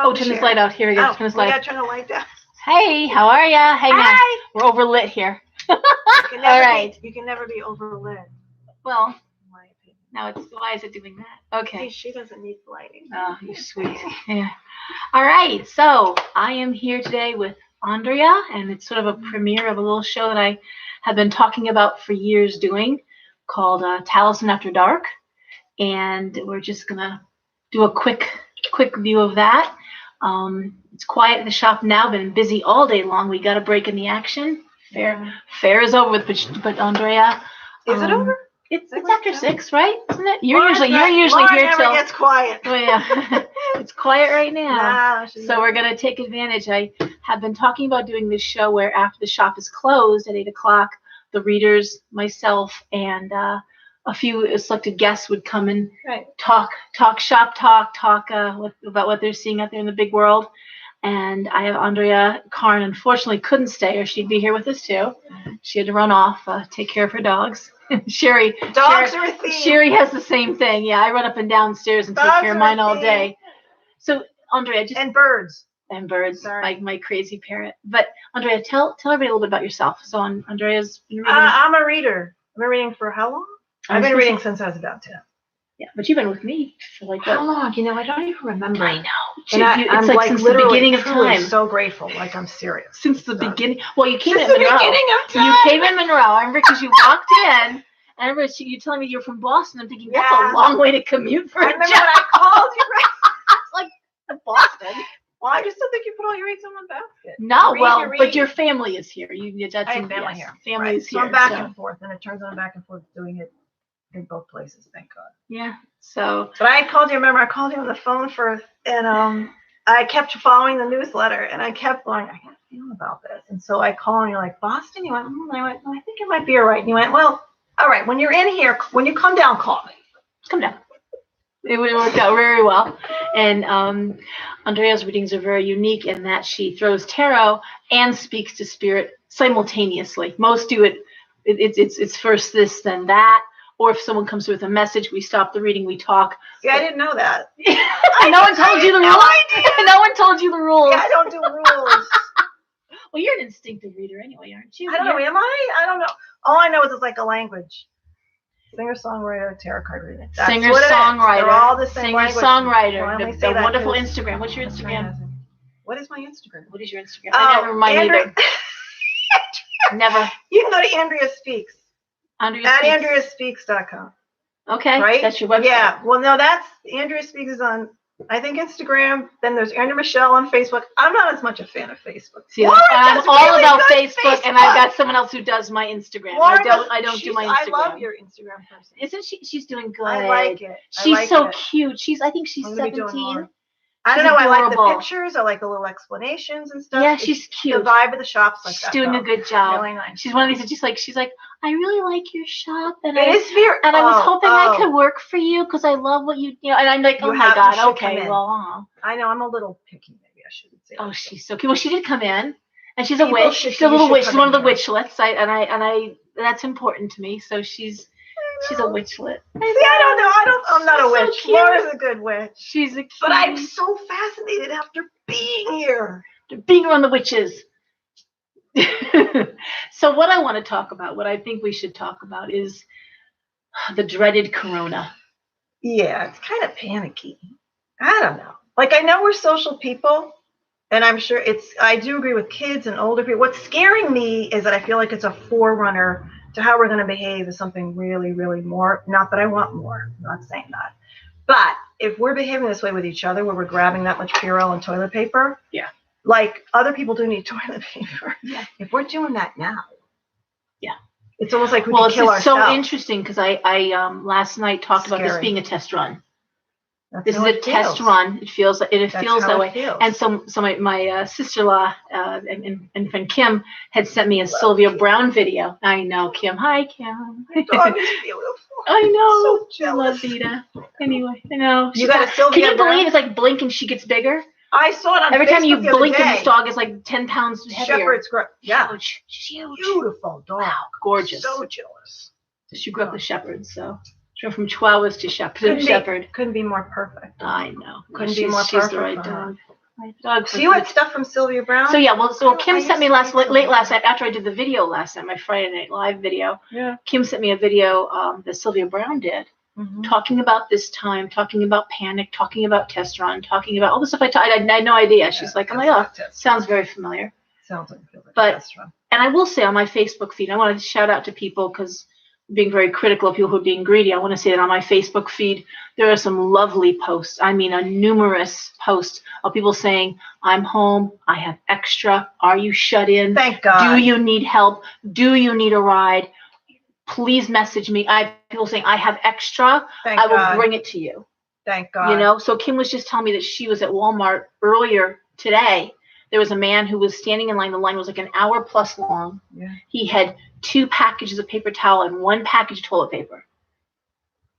Oh, turn this light out. Here we go. Turn this light. We gotta turn the light down. Hey, how are ya? Hey, man. Hi. We're overlit here. All right. You can never be overlit. Well, In my opinion. now why is it doing that? Okay. See, she doesn't need lighting. Oh, you sweet. Yeah. All right. So I am here today with Andrea, and it's sort of a premiere of a little show that I have been talking about for years doing called Talisman After Dark. And we're just going to do a quick view of that. It's quiet at the shop now. Been busy all day long. We got a break in the action. Fair is over with, but Andrea. Is it over? It's after 6, right? Isn't it? You're Laura's usually here never till. gets quiet. Oh, yeah. It's quiet right now. Nah, So we're gonna take advantage. I have been talking about doing this show where after the shop is closed at 8 o'clock, the readers, myself, and a few selected guests would come and talk shop talk about what they're seeing out there in the big world. And I have Andrea Karn, unfortunately couldn't stay, or she'd be here with us too. She had to run off, take care of her dogs. Sherry are a theme. Sherry has the same thing. Yeah, I run up and downstairs and take care of mine all day. So Andrea, and birds. Sorry. my crazy parrot. But Andrea, tell everybody a little bit about yourself. So Andrea's been reading. I'm a reader. I've been reading for how long? I've been reading since I was about 10. Yeah, but you've been with me for like how long? I don't even remember. I know. And it's like since the beginning of time. So grateful, like I'm serious. Since the beginning. Well, you came in Monroe. You came in Monroe. I remember because you walked in. I remember you telling me you're from Boston. I'm thinking that's a long way to commute for a job. I remember when I called you. It's like Boston. Well, I just don't think you put all your eggs in one basket. No, but your family is here. I have family here. Family is here. So I'm back and forth, and it turns out I'm back and forth doing it in both places. Thank God. Yeah. So. But I called you. Remember, I called you on the phone and I kept following the newsletter, and I kept going. I got a feeling about this, and so I called, and you're like, Boston. You went. I went. Well, I think it might be all right. And you went, well, all right. When you're in here, when you come down, call me. Come down. It worked out very well. And Andrea's readings are very unique in that she throws tarot and speaks to spirit simultaneously. Most do it. It's first this, then that. Or if someone comes with a message, we stop the reading, we talk. Yeah, I didn't know that. No one told you the rules. No one told you the rules. Yeah, I don't do rules. Well, you're an instinctive reader anyway, aren't you? I don't know. Am I? I don't know. All I know is it's like a language. Singer-songwriter, tarot card reading. Singer-songwriter. They're all the same Singer-songwriter. The wonderful Instagram. What's your Instagram? What is my Instagram? What is your Instagram? I never mind either. Never. You can go to Andrea Speaks. At AndreaSpeaks.com. Okay. Right? That's your website. Yeah. Well, no, that's Andrea Speaks is on, I think, Instagram. Then there's Andrea Michelle on Facebook. I'm not as much a fan of Facebook. See, I'm all about Facebook, and I've got someone else who does my Instagram. I don't do my Instagram. I love your Instagram person. Isn't she? She's doing good. I like it. She's so cute. I think she's 17. I don't know. Adorable. I like the pictures. I like the little explanations and stuff. Yeah, she's cute. The vibe of the shop's like she's doing a good job. Really nice. She's one of these. She's like, I really like your shop, and I was hoping I could work for you because I love what you And I'm like, oh my God, okay, well. I know I'm a little picky. Maybe I shouldn't say. Oh, she's so cute. Well, she did come in, and she's a witch. She's a little witch. She's one of the witchlets. I that's important to me. So she's a witchlet. I'm not a witch. So Laura's a good witch. She's a cute. But I'm so fascinated after being here. Being around the witches. So what I want to talk about, what I think we should talk about is the dreaded corona. Yeah, it's kind of panicky. I don't know. Like, I know we're social people, and I'm sure I do agree with kids and older people. What's scaring me is that I feel like it's a forerunner to how we're going to behave is something really, really more. Not that I want more. I'm not saying that. But if we're behaving this way with each other, where we're grabbing that much Purell and toilet paper, like other people do need toilet paper. Yeah. If we're doing that now, it's almost like we can kill ourselves. So interesting because I last night talked about this being a test run. This is a test run. It feels that way. And so my sister-in-law and friend Kim had sent me a Sylvia Brown video. I know, Kim. Hi, Kim. My dog is beautiful. I know. So jealous. I love Vita. Anyway, I know. You got a Sylvia Can you Brown? believe it's like blink and she gets bigger? I saw it on Every Facebook time you the other blink, day. and this dog is like 10 pounds heavier. Shepherd's huge. She's huge. Beautiful dog. Wow, gorgeous. So jealous. She grew up with shepherds, so she went from Chihuahuas to Shepherd. Couldn't be more perfect. I know. Couldn't be more perfect. She's the right dog. My dog. So you had stuff from Sylvia Brown? So yeah, well, so Kim I sent me used to read late last Sylvia. night after I did the video last night, my Friday Night Live video. Yeah. Kim sent me a video that Sylvia Brown did, talking about this time, talking about panic, talking about test run, talking about all the stuff I had no idea. She's like, oh my God, sounds very familiar. Sounds like a But test run. And I will say on my Facebook feed, I want to shout out to people because being very critical of people who are being greedy. I want to say that on my Facebook feed, there are some lovely posts. I mean, a numerous posts of people saying, I'm home, I have extra, are you shut in? Thank God. Do you need help? Do you need a ride? Please message me. I have people saying, I have extra, I will bring it to you. Thank God. You know, so Kim was just telling me that she was at Walmart earlier today. There was a man who was standing in line. The line was like an hour plus long. Yeah. He had 2 packages of paper towel and 1 package of toilet paper.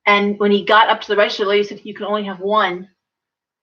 And when he got up to the register, the lady said, you can only have 1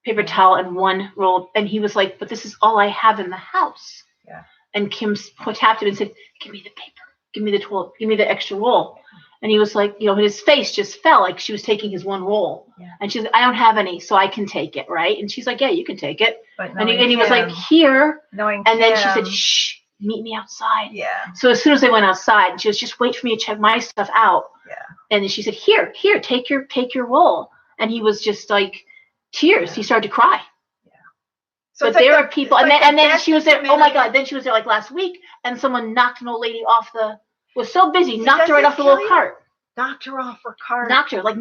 paper towel and 1 roll. And he was like, but this is all I have in the house. Yeah. And Kim tapped him and said, give me the paper. Give me the toilet. Give me the extra roll. And he was like, you know, his face just fell like she was taking his 1 roll. Yeah. And she's like, I don't have any, so I can take it, right? And she's like, yeah, you can take it. But And he was like, here. Knowing and then Kim. she said, shh, meet me outside. Yeah. So as soon as they went outside, she was just wait for me to check my stuff out. Yeah. And then she said, here, take your roll. And he was just like tears. Yeah. He started to cry. Yeah. So but there are people, and then she was there. Oh my God! Then she was there like last week, and someone knocked an old lady off was so busy, knocked her right off the little cart. Knocked her off her cart. Knocked her like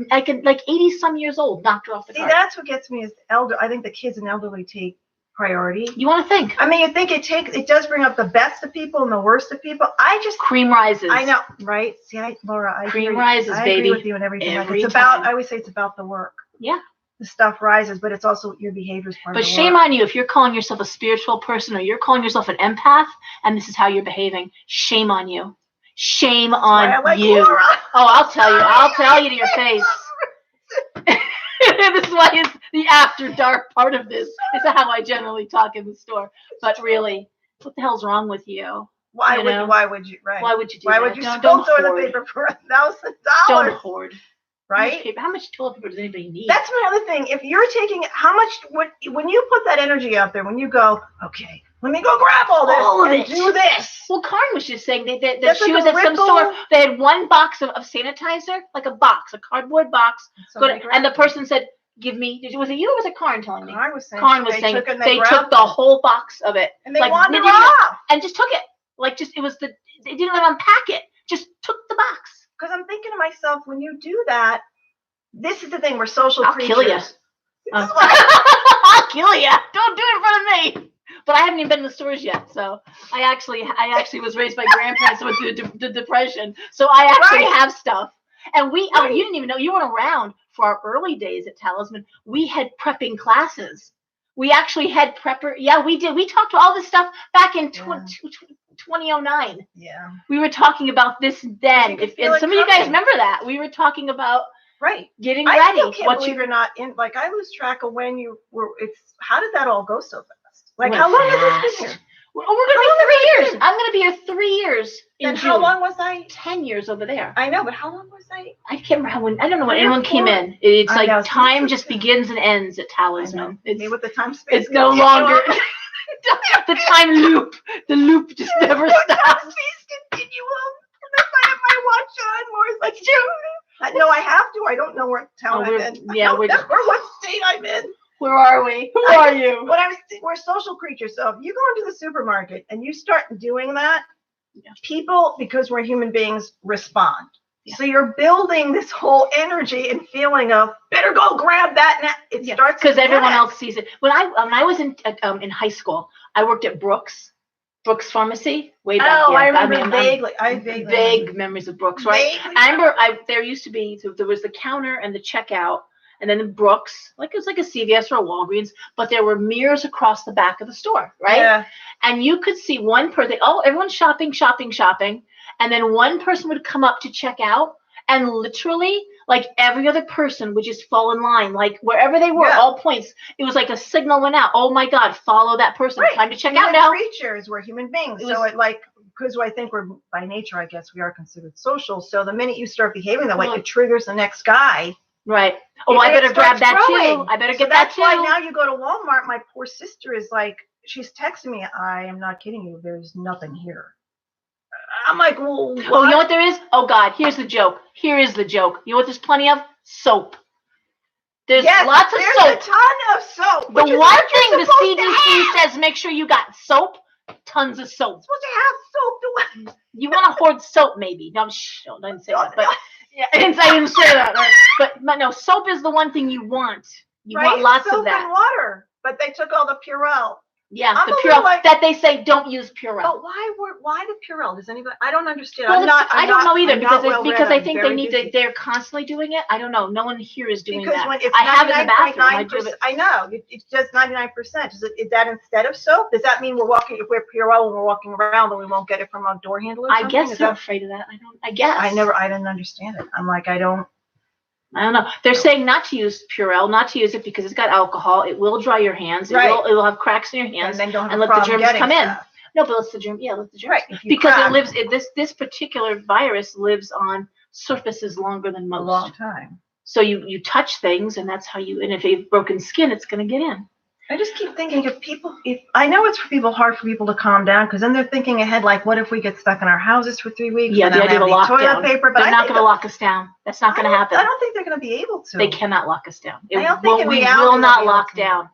80 some years old. Knocked her off the cart. See, that's what gets me is I think the kids and elderly take priority. You want to think? I mean, you think it does bring up the best of people and the worst of people. Cream rises. I know, right? See, Laura, cream rises, I baby. agree with you and everything. Every it's time. about. I always say it's about the work. Yeah. The stuff rises, but it's also your behavior's part of But the shame work. on you if you're calling yourself a spiritual person or you're calling yourself an empath and this is how you're behaving. Shame on you. Shame on you. Laura. Oh, I'll tell you to your face. This is why it's the after dark part of this. This is how I generally talk in the store. But really, what the hell's wrong with you? Why would you? Why would you do that? Why would you spill toilet paper for $1,000? Don't hoard. Right? How much toilet paper does anybody need? That's my other thing. If you're taking when you put that energy out there, when you go, okay, let me go grab all this and do this. Well, Karen was just saying that she was at some store. They had 1 box of sanitizer, like a cardboard box. And the person said, give me, was it you or was it Karen telling me? Karen was saying they took the whole box of it. And they wandered off. And just took it. Like they didn't even unpack it. Just took the box. Because I'm thinking to myself, when you do that, this is the thing. We're social creatures. Kill you. I'll kill you. Don't do it in front of me. But I haven't even been in the stores yet, so I actually was raised by grandparents who went through the Depression, so I actually have stuff. And you didn't even know, you weren't around for our early days at Talisman. We had prepping classes. We actually had prepper. Yeah, we did. We talked about all this stuff back in 2009. Yeah. We were talking about this then. And some of you guys remember that. We were talking about getting ready. I still can't believe you're not in. Like, I lose track of when you were. How did that all go so fast? Like, how long has this been here? Well, we're going to be 3 years. I'm going to be here 3 years in June. How long was I? 10 years over there. I know, but how long was I? I can't remember I don't know when anyone came in. It's like time just begins and ends at Talisman. Me with the time space. It's no longer the time loop. The loop just never stops. Time space continuum. Unless I have my watch on, more like June. No, I have to. I don't know what town I'm in. Yeah, or what state I'm in. Where are we? Who are you? We're social creatures. So if you go into the supermarket and you start doing that, people, because we're human beings, respond. Yeah. So you're building this whole energy and feeling of better go grab that now. It starts because everyone else sees it. When I was in high school, I worked at Brooks Pharmacy way back. Oh, I remember vaguely. Vague memories of Brooks, right? I remember there used to be there was the counter and the checkout. And then the Brooks, like it was like a CVS or a Walgreens, but there were mirrors across the back of the store, right? Yeah. And you could see one person, everyone's shopping. And then one person would come up to check out and literally like every other person would just fall in line, like wherever they were, all points. It was like a signal went out. Oh my God, follow that person. Right. Time to check out now. Creatures, we're human beings. Because I think we're by nature, I guess we are considered social. So the minute you start behaving that way, it triggers the next guy. Right. Oh, I better grab that too. I better get that too. That's why now you go to Walmart. My poor sister is like, she's texting me. I am not kidding you. There's nothing here. I'm like, well, what? Oh, you know what there is? Oh God, here's the joke. Here is the joke. You know what there's plenty of? Soap. There's lots of soap. There's a ton of soap. The one thing the CDC says, make sure you got soap. Tons of soap. You're supposed to have soap. You want to hoard soap, maybe? No, I didn't say that. But yeah, I didn't say that. Right? But no, soap is the one thing you want. You want lots of that. Soap and water. But they took all the Purell. Yeah, the Purell that they say don't use Purell. But why the Purell? Does anybody? I don't understand. Well, I don't know either because I think they need to. They're constantly doing it. I don't know. No one here is doing that. When it's I have it in the bathroom. I know it's just 99%. Is that instead of soap? Does that mean if we're Purell when we're walking around, then we won't get it from a door handle? I guess they're afraid of that. I guess. I didn't understand it. I'm like, I don't know. They're saying not to use Purell, not to use it because it's got alcohol. It will dry your hands. It will have cracks in your hands, and let the germs come in. No, but let the germs. Yeah, let the germs. Right. Because this particular virus lives on surfaces longer than most. A long time. So you touch things, and that's how you. And if you have broken skin, it's going to get in. I just keep thinking if I know it's hard for people to calm down because then they're thinking ahead like, what if we get stuck in our houses for 3 weeks? Yeah, the idea of a lockdown. Toilet paper, but they're not going to lock us down. That's not going to happen. I don't think they're going to be able to. They cannot lock us down. We will not lock down.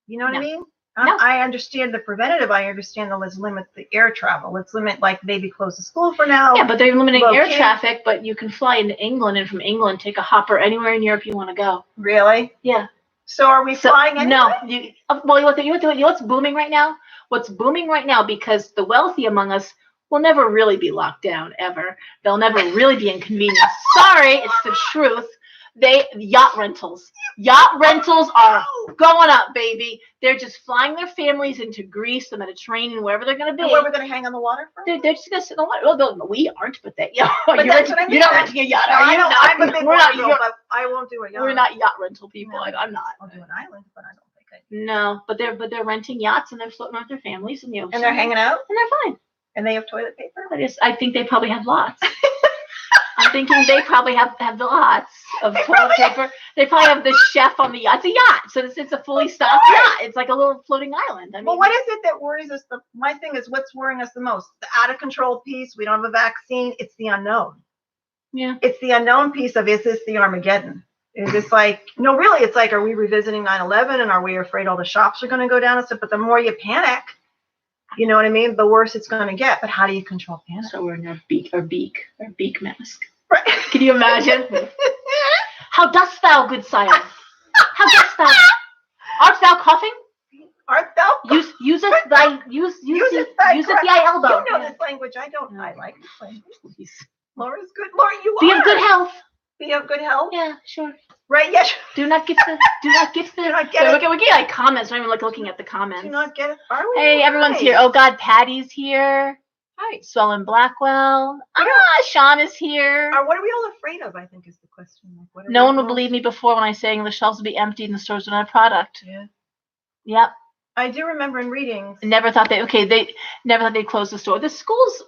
You know what I mean? No. I understand the preventative. I understand let's limit the air travel. Let's limit maybe close the school for now. Yeah, but they're limiting air traffic. But you can fly into England and from England take a hopper anywhere in Europe you want to go. Really? Yeah. So are we flying anyway? No. You know what's booming right now? What's booming right now because the wealthy among us will never really be locked down ever. They'll never really be inconvenienced. Sorry, it's the truth. Yacht rentals are going up, baby. They're just flying their families into Greece, the Mediterranean, wherever they're going to be. And where we're going to hang on the water for? They're just going to sit in the water. Well, we aren't, but you're not renting a yacht. I'm a big water girl, but I won't do a yacht. We're not yacht rental people. No, I'm not. I'll do an island, but I don't think I do. No, but they're renting yachts and they're floating with their families in the ocean. And they're hanging out? And they're fine. And they have toilet paper? I think they probably have lots. I'm thinking they probably have lots of toilet paper. They probably have the chef on the yacht. It's a yacht, so it's a fully stocked yacht. It's like a little floating island. Well, what is it that worries us? My thing is, what's worrying us the most? The out of control piece. We don't have a vaccine. It's the unknown. Yeah. It's the unknown piece of, is this the Armageddon? Is this like, no, really, it's like, are we revisiting 9/11 and are we afraid all the shops are going to go down and stuff? But the more you panic, you know what I mean? The worse it's going to get. But how do you control panic? So we're in our beak mask. Right. Can you imagine? How dost thou, good sire? How dost thou? Art thou coughing? Art thou? Use it thy elbow. You know this language. I don't. I like this language. Please. Laura's good. Laura, you Be of good health. Be of good health. Yeah, sure. Right. Yes. Do not get the. We get like comments. I'm even looking at the comments. Do not get it. Are we? Hey, everyone's here. Oh God, Patty's here. Hi. Swellen Blackwell. Sean is here. What are we all afraid of? I think is the question. Like, no one would believe me before when I was saying the shelves would be empty and the stores would not have product. Yeah. Yep. I do remember in readings. They never thought they'd close the store. The schools.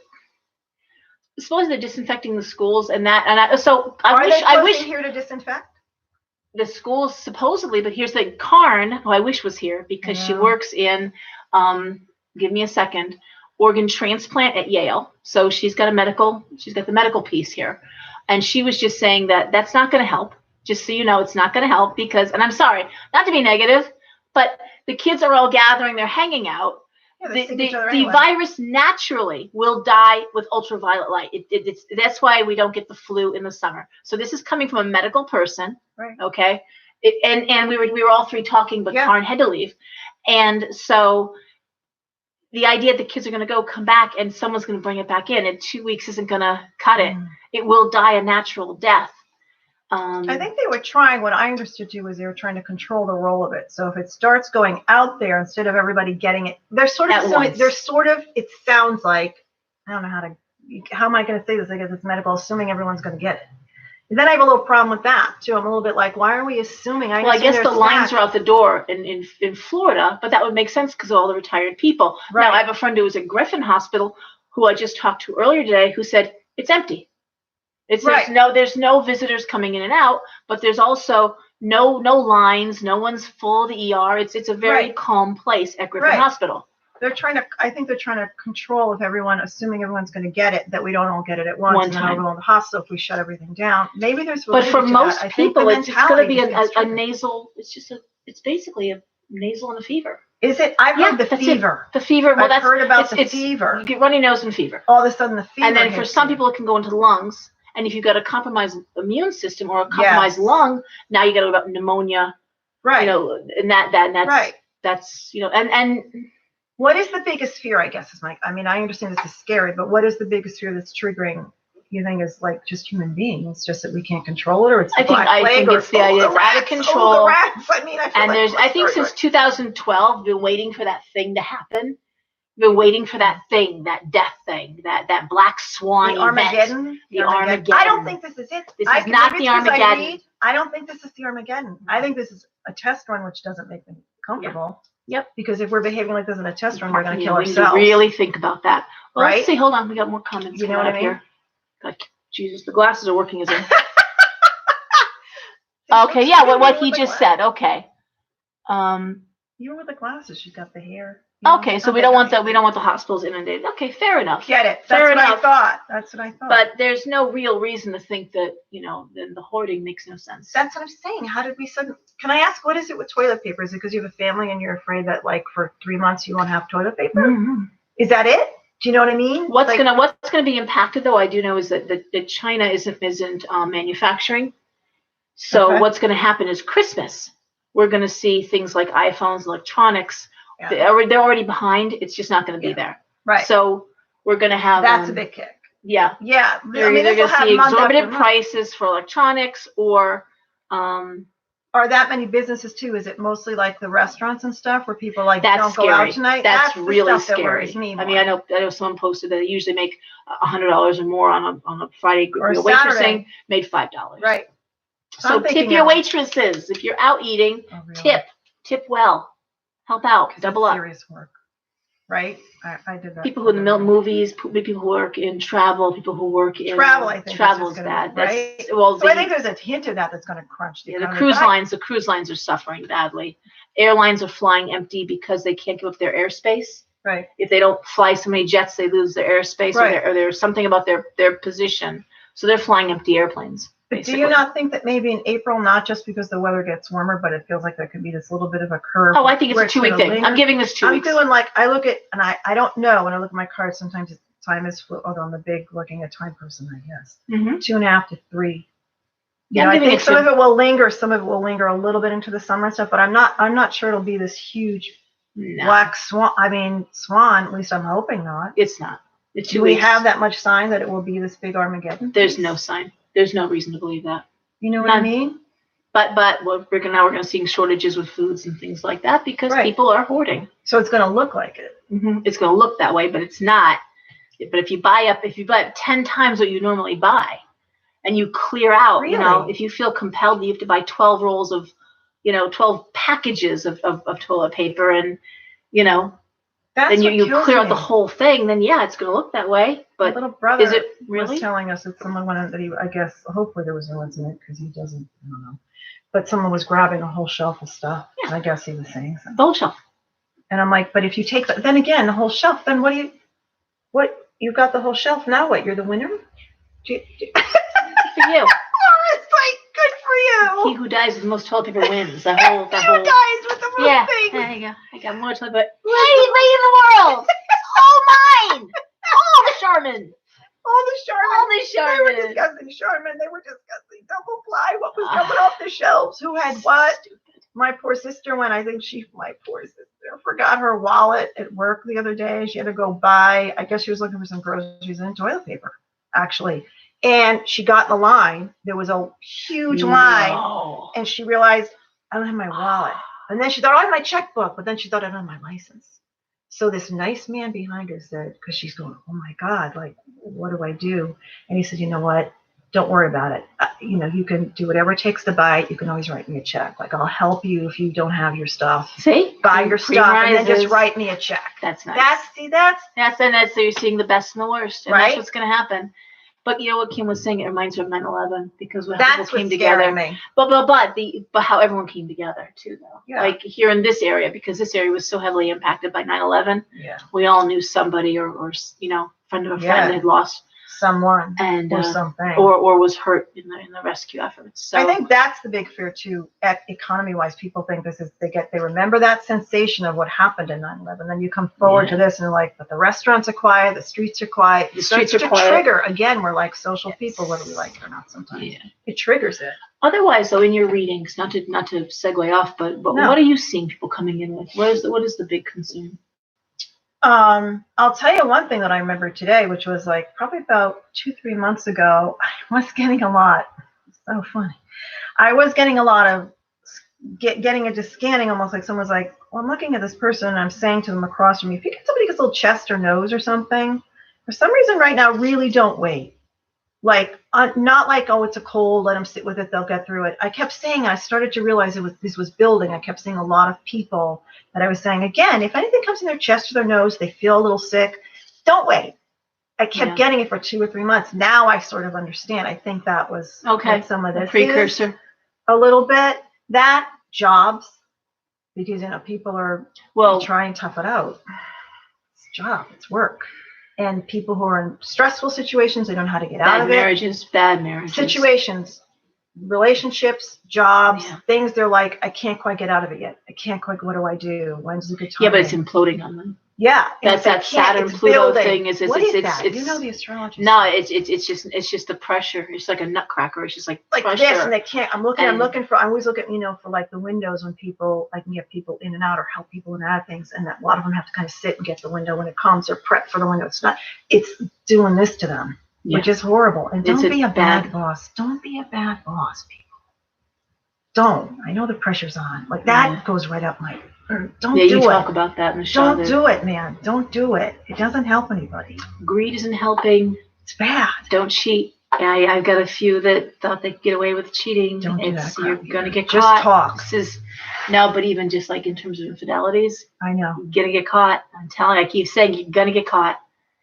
Suppose they're disinfecting the schools and that, I wish here to disinfect the schools supposedly, but here's the Karn, who I wish was here because she works in, give me a second, organ transplant at Yale. So she's got the medical piece here, and she was just saying that that's not going to help. Just so you know, it's not going to help because, and I'm sorry, not to be negative, but the kids are all gathering, they're hanging out. The virus naturally will die with ultraviolet light. That's why we don't get the flu in the summer. So this is coming from a medical person, right? Okay, and we were all three talking, but Karen had to leave, and so the idea the kids are going to come back and someone's going to bring it back in 2 weeks isn't going to cut it. It will die a natural death. I think they were trying, what I understood too, was they were trying to control the roll of it. So if it starts going out there instead of everybody getting it, it sounds like, I don't know how am I going to say this? I guess it's medical, assuming everyone's going to get it. And then I have a little problem with that too. I'm a little bit like, why are we assuming? I guess the lines are out the door in Florida, but that would make sense because of all the retired people. Right. Now, I have a friend who was at Griffin Hospital who I just talked to earlier today who said, it's empty. There's no visitors coming in and out, but there's also no lines. No one's full of the ER. It's a very calm place at Griffin Hospital. I think they're trying to control if everyone, assuming everyone's going to get it, that we don't all get it at once. And then all go in the hospital if we shut everything down. Maybe there's. But for most people, it's going to be a nasal. It's basically a nasal and a fever. Is it? I've heard the fever. The fever. Well, I've heard about the fever. You get runny nose and fever. All of a sudden, the fever. And then for some people, it can go into the lungs. And if you've got a compromised immune system or a compromised lung, now you got to worry about pneumonia. Right. You know, and that's that's and. What is the biggest fear, I guess, is I mean, I understand this is scary, but what is the biggest fear that's triggering, you think, is like just human beings, just that we can't control it, or it's I think it's the idea it's out of control. I think since 2012, we've been waiting for that thing to happen. We've been waiting for that thing, that death thing, that black swan event. The Armageddon. I don't think this is it. This is not the Armageddon. I don't think this is the Armageddon. I think this is a test run, which doesn't make me comfortable. Yeah. Yep. Because if we're behaving like this in a test run, we're going to kill ourselves. We need to really think about that. Well, let's see. Hold on. We got more comments. You know what I mean? Here. God, Jesus, the glasses are working as well. Okay. Yeah. What he just said. Okay. Even with the glasses, she's got the hair. Okay, so we don't want the hospitals inundated. Okay, fair enough. Get it? That's what I thought. That's what I thought. But there's no real reason to think that then the hoarding makes no sense. That's what I'm saying. How did we suddenly? Can I ask, what is it with toilet paper? Is it because you have a family and you're afraid that like for 3 months you won't have toilet paper? Mm-hmm. Is that it? Do you know what I mean? What's gonna be impacted though? I do know is that China isn't manufacturing. So what's gonna happen is Christmas. We're gonna see things like iPhones, electronics. Yeah. They're already behind. It's just not going to be there. Right. So we're going to have. That's a big kick. Yeah. Yeah. They're either going to see exorbitant prices for electronics or. Are that many businesses too? Is it mostly like the restaurants and stuff where people don't go out tonight? That's really scary. That worries me more. I mean, I know someone posted that they usually make $100 or more on a Friday. Or waitressing made $5. Right. So tip your waitresses if you're out eating. Oh, really? Tip well. Help out, double up. Serious work, right? I did that. People who in the movies, people who work in travel, people who work in travel. I think travel is bad. Right? So I think there's a hint of that's going to crunch the economy. The cruise lines are suffering badly. Airlines are flying empty because they can't give up their airspace. Right. If they don't fly so many jets, they lose their airspace, or there's something about their position. So they're flying empty airplanes. Basically. Do you not think that maybe in April, not just because the weather gets warmer, but it feels like there could be this little bit of a curve? Oh, I think it's a 2-week thing. Linger? I'm giving this 2 weeks. I'm doing I look at, and I don't know, when I look at my cards, sometimes time is, although I'm a big looking at time person, I guess. 2.5 to 3. I think some of it will linger, a little bit into the summer and stuff, but I'm not sure it'll be this huge black swan. Swan, at least I'm hoping not. It's not. Do we have that much sign that it will be this big Armageddon? There's no sign. There's no reason to believe that. You know what I mean? But we're going to see shortages with foods and things like that because people are hoarding. So it's going to look like it. Mm-hmm. It's going to look that way, but it's not. But if you buy up 10 times what you normally buy, and you clear out, if you feel compelled, you have to buy 12 rolls of, 12 packages of toilet paper, and then you clear out the whole thing, then it's going to look that way. But my little brother is it really? Was telling us that someone went in, that I guess, hopefully there was no incident because he doesn't, I don't know. But someone was grabbing a whole shelf of stuff. Yeah. I guess he was saying something. The whole shelf. And I'm like, but if you take then again, the whole shelf, then you've got the whole shelf, now what? You're the winner? For you. It's like, good for you. He who dies with the most toilet paper wins. Who dies with the most thing. There you go. I got more toilet paper. Lady in the world. It's all mine. All the Charmin. They were discussing Charmin. They were discussing double ply. What was coming off the shelves? Who had what? My poor sister forgot her wallet at work the other day. She had to go buy, I guess she was looking for some groceries and toilet paper, actually. And she got in the line. There was a huge line. And she realized, I don't have my wallet. And then she thought, I have my checkbook. But then she thought, I don't have my license. So this nice man behind her said, because she's going, oh my God, what do I do? And he said, you know what? Don't worry about it. You can do whatever it takes to buy it. You can always write me a check. I'll help you if you don't have your stuff. See? Buy your stuff and then just write me a check. That's nice. That's so you're seeing the best and the worst. And that's what's going to happen. But you know what Kim was saying? It reminds her of 9/11 because when That's people came what's together. scaring me. But how everyone came together too, though. Yeah. Like here in this area, because this area was so heavily impacted by 9/11. Yeah. We all knew somebody or friend of a friend that had lost someone and or something, or was hurt in the rescue efforts. So I think that's the big fear too. Economy-wise, people think they remember that sensation of what happened in 9/11. Then you come forward to this and like, but the restaurants are quiet, the streets are quiet. The streets are quiet. Trigger again. We're like social people, whether we like it or not. Sometimes it triggers it. Otherwise, though, in your readings, not to segue off, but what are you seeing people coming in with? What is the big concern? I'll tell you one thing that I remember today, which was like probably about 2-3 months ago. I was getting a lot. It's so funny. I was getting a lot of getting into scanning, almost like someone's like, well, I'm looking at this person and I'm saying to them across from me, if you get somebody gets a little chest or nose or something, for some reason right now, really don't wait. Like, not like, oh, it's a cold, let them sit with it, they'll get through it. I kept saying, I started to realize this was building. I kept seeing a lot of people that I was saying, again, if anything comes in their chest or their nose, they feel a little sick, don't wait. I kept getting it for 2 or 3 months. Now I sort of understand. I think that was what some of this precursor. Is, a little bit. That, jobs, because, people are try and tough it out. It's a job, it's work. And people who are in stressful situations, they don't know how to get out of it. Bad marriages. Situations, relationships, jobs, things they're like, I can't quite get out of it yet. I can't quite, what do I do? When's a good time? Yeah, but it's imploding on them. Yeah. That's that Saturn Pluto thing. It's that? You know the astrology. No, it's just the pressure. It's like a nutcracker. It's just like pressure. This, and they can't. I'm always looking for like the windows when people, I can get people in and out or help people in and out of things, and that a lot of them have to kind of sit and get the window when it comes or prep for the window. It's doing this to them, which is horrible. And don't be a bad boss. Don't be a bad boss, people. Don't. I know the pressure's on. Like that goes right up my. Don't do it. You talk about that in the show. Don't do it, man. Don't do it. It doesn't help anybody. Greed isn't helping. It's bad. Don't cheat. I've got a few that thought they could get away with cheating. Don't do that. You're gonna get just caught. Talk. But even just like in terms of infidelities, I know. You're gonna get caught. I'm telling you, I keep saying you're gonna get caught.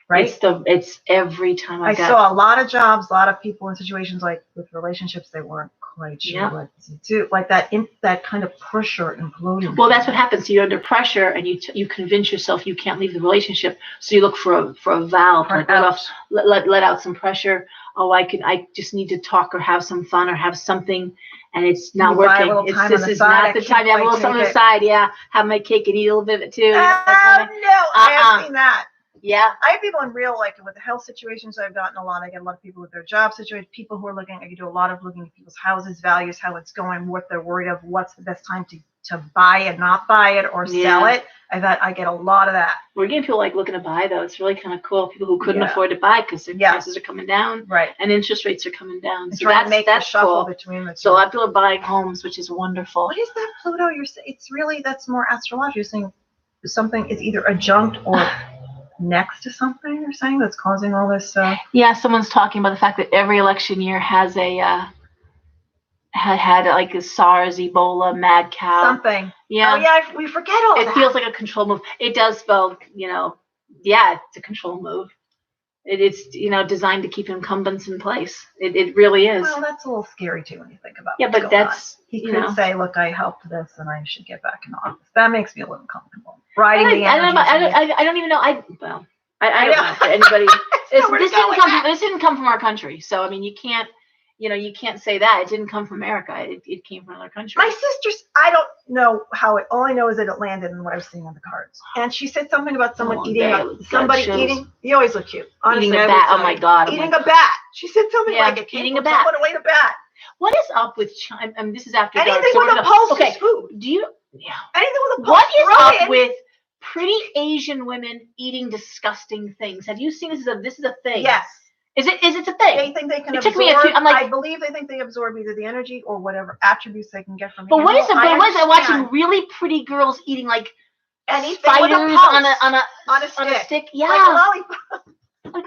Right. It's every time I saw a lot of jobs, a lot of people in situations like with relationships they weren't quite sure what to do. Like that kind of pressure imploding. Well, that's what happens. You're under pressure, and you convince yourself you can't leave the relationship, so you look for a valve, let out some pressure. Oh, I just need to talk or have some fun or have something, and it's not working. This is not the time to have a little something on the side. Yeah, have my cake and eat a little bit of it too. No, I have seen that. Yeah. I have people in real, like with the health situations I've gotten a lot. I get a lot of people with their job situations, people who are looking, I do a lot of looking at people's houses, values, how it's going, what they're worried of, what's the best time to buy it, not buy it, or sell it. I get a lot of that. We're getting people like looking to buy though. It's really kind of cool. People who couldn't afford to buy because their prices are coming down. Right. And interest rates are coming down. So that's shuffle cool. Between the two. So a lot of people are buying homes, which is wonderful. What is that Pluto? That's more astrology. You're saying something is either adjunct or next to something you're saying that's causing all this yeah, someone's talking about the fact that every election year has a had like a SARS, Ebola, mad cow, something. We forget all that. It feels like a control move. It does spell, it's a control move. It's designed to keep incumbents in place. It really is. Well, that's a little scary too when you think about but that's on. He could say, look, I helped this and I should get back in office. That makes me a little comfortable. Riding the energy. I don't even know. I don't know for anybody. This didn't come from our country. So I mean, you can't say that. It didn't come from America. It came from another country. My sister's, I don't know how it, all I know is that it landed in what I was seeing on the cards. And she said something about someone eating, you always look cute. Honestly, eating a bat. Oh my God. Eating a bat. She said something like it came from someone who ate a bat. What is up with China? I mean, this is after anything dark. With a pulse is food. Anything with a pulse. What is up with pretty Asian women eating disgusting things? Have you seen this is a thing? Yes. Is it a thing? They think they can absorb. I believe they think they absorb either the energy or whatever attributes they can get from it. But what is it? What is it? Watching really pretty girls eating like spiders on a stick. Yeah. Like a lollipop.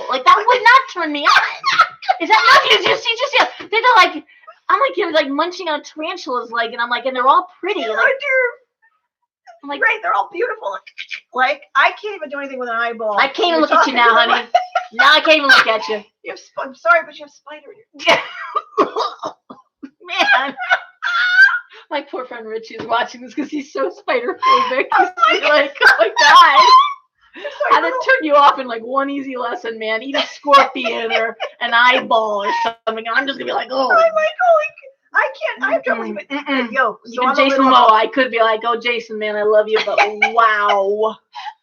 Like that would not turn me on. Is that not? You just they're like, I'm like you're like munching on a tarantula's leg, and I'm like, and they're all pretty. Yeah, like, I'm like, great, they're all beautiful. Like I can't even do anything with an eyeball. I can't even look at you now, honey. Now I can't even look at you. I'm sorry, but you have spider in your Man. My poor friend Richie is watching this because he's so spider phobic. He's like, oh my god. How to turn you off in like one easy lesson, man. Eat a scorpion or an eyeball or something. And I'm just gonna be like, oh. I'm like, I can't. I have trouble even yolk. So Even Jason Momoa, I could be like, oh, Jason, man, I love you, but wow.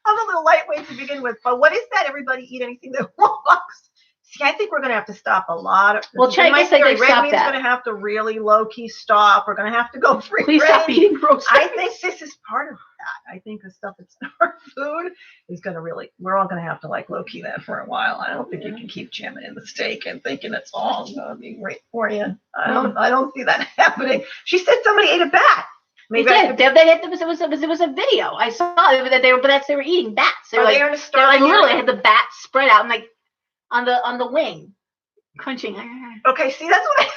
I'm a little lightweight to begin with, but what is that? Everybody eat anything that walks. See, I think we're going to have to stop a lot of. Well, China said they've stopped that. Red meat's going to have to really low key stop. We're going to have to go free. Please stop eating gross. I think this is part of that. I think the stuff that's in our food is going to really. We're all going to have to like low key that for a while. I don't think you can keep jamming in the steak and thinking it's all going to be great for you. I don't see that happening. She said somebody ate a bat. Maybe they did. It was a video. I saw that they were eating bats. They were like, literally had the bat spread out and like on the wing, crunching. Okay, see, that's what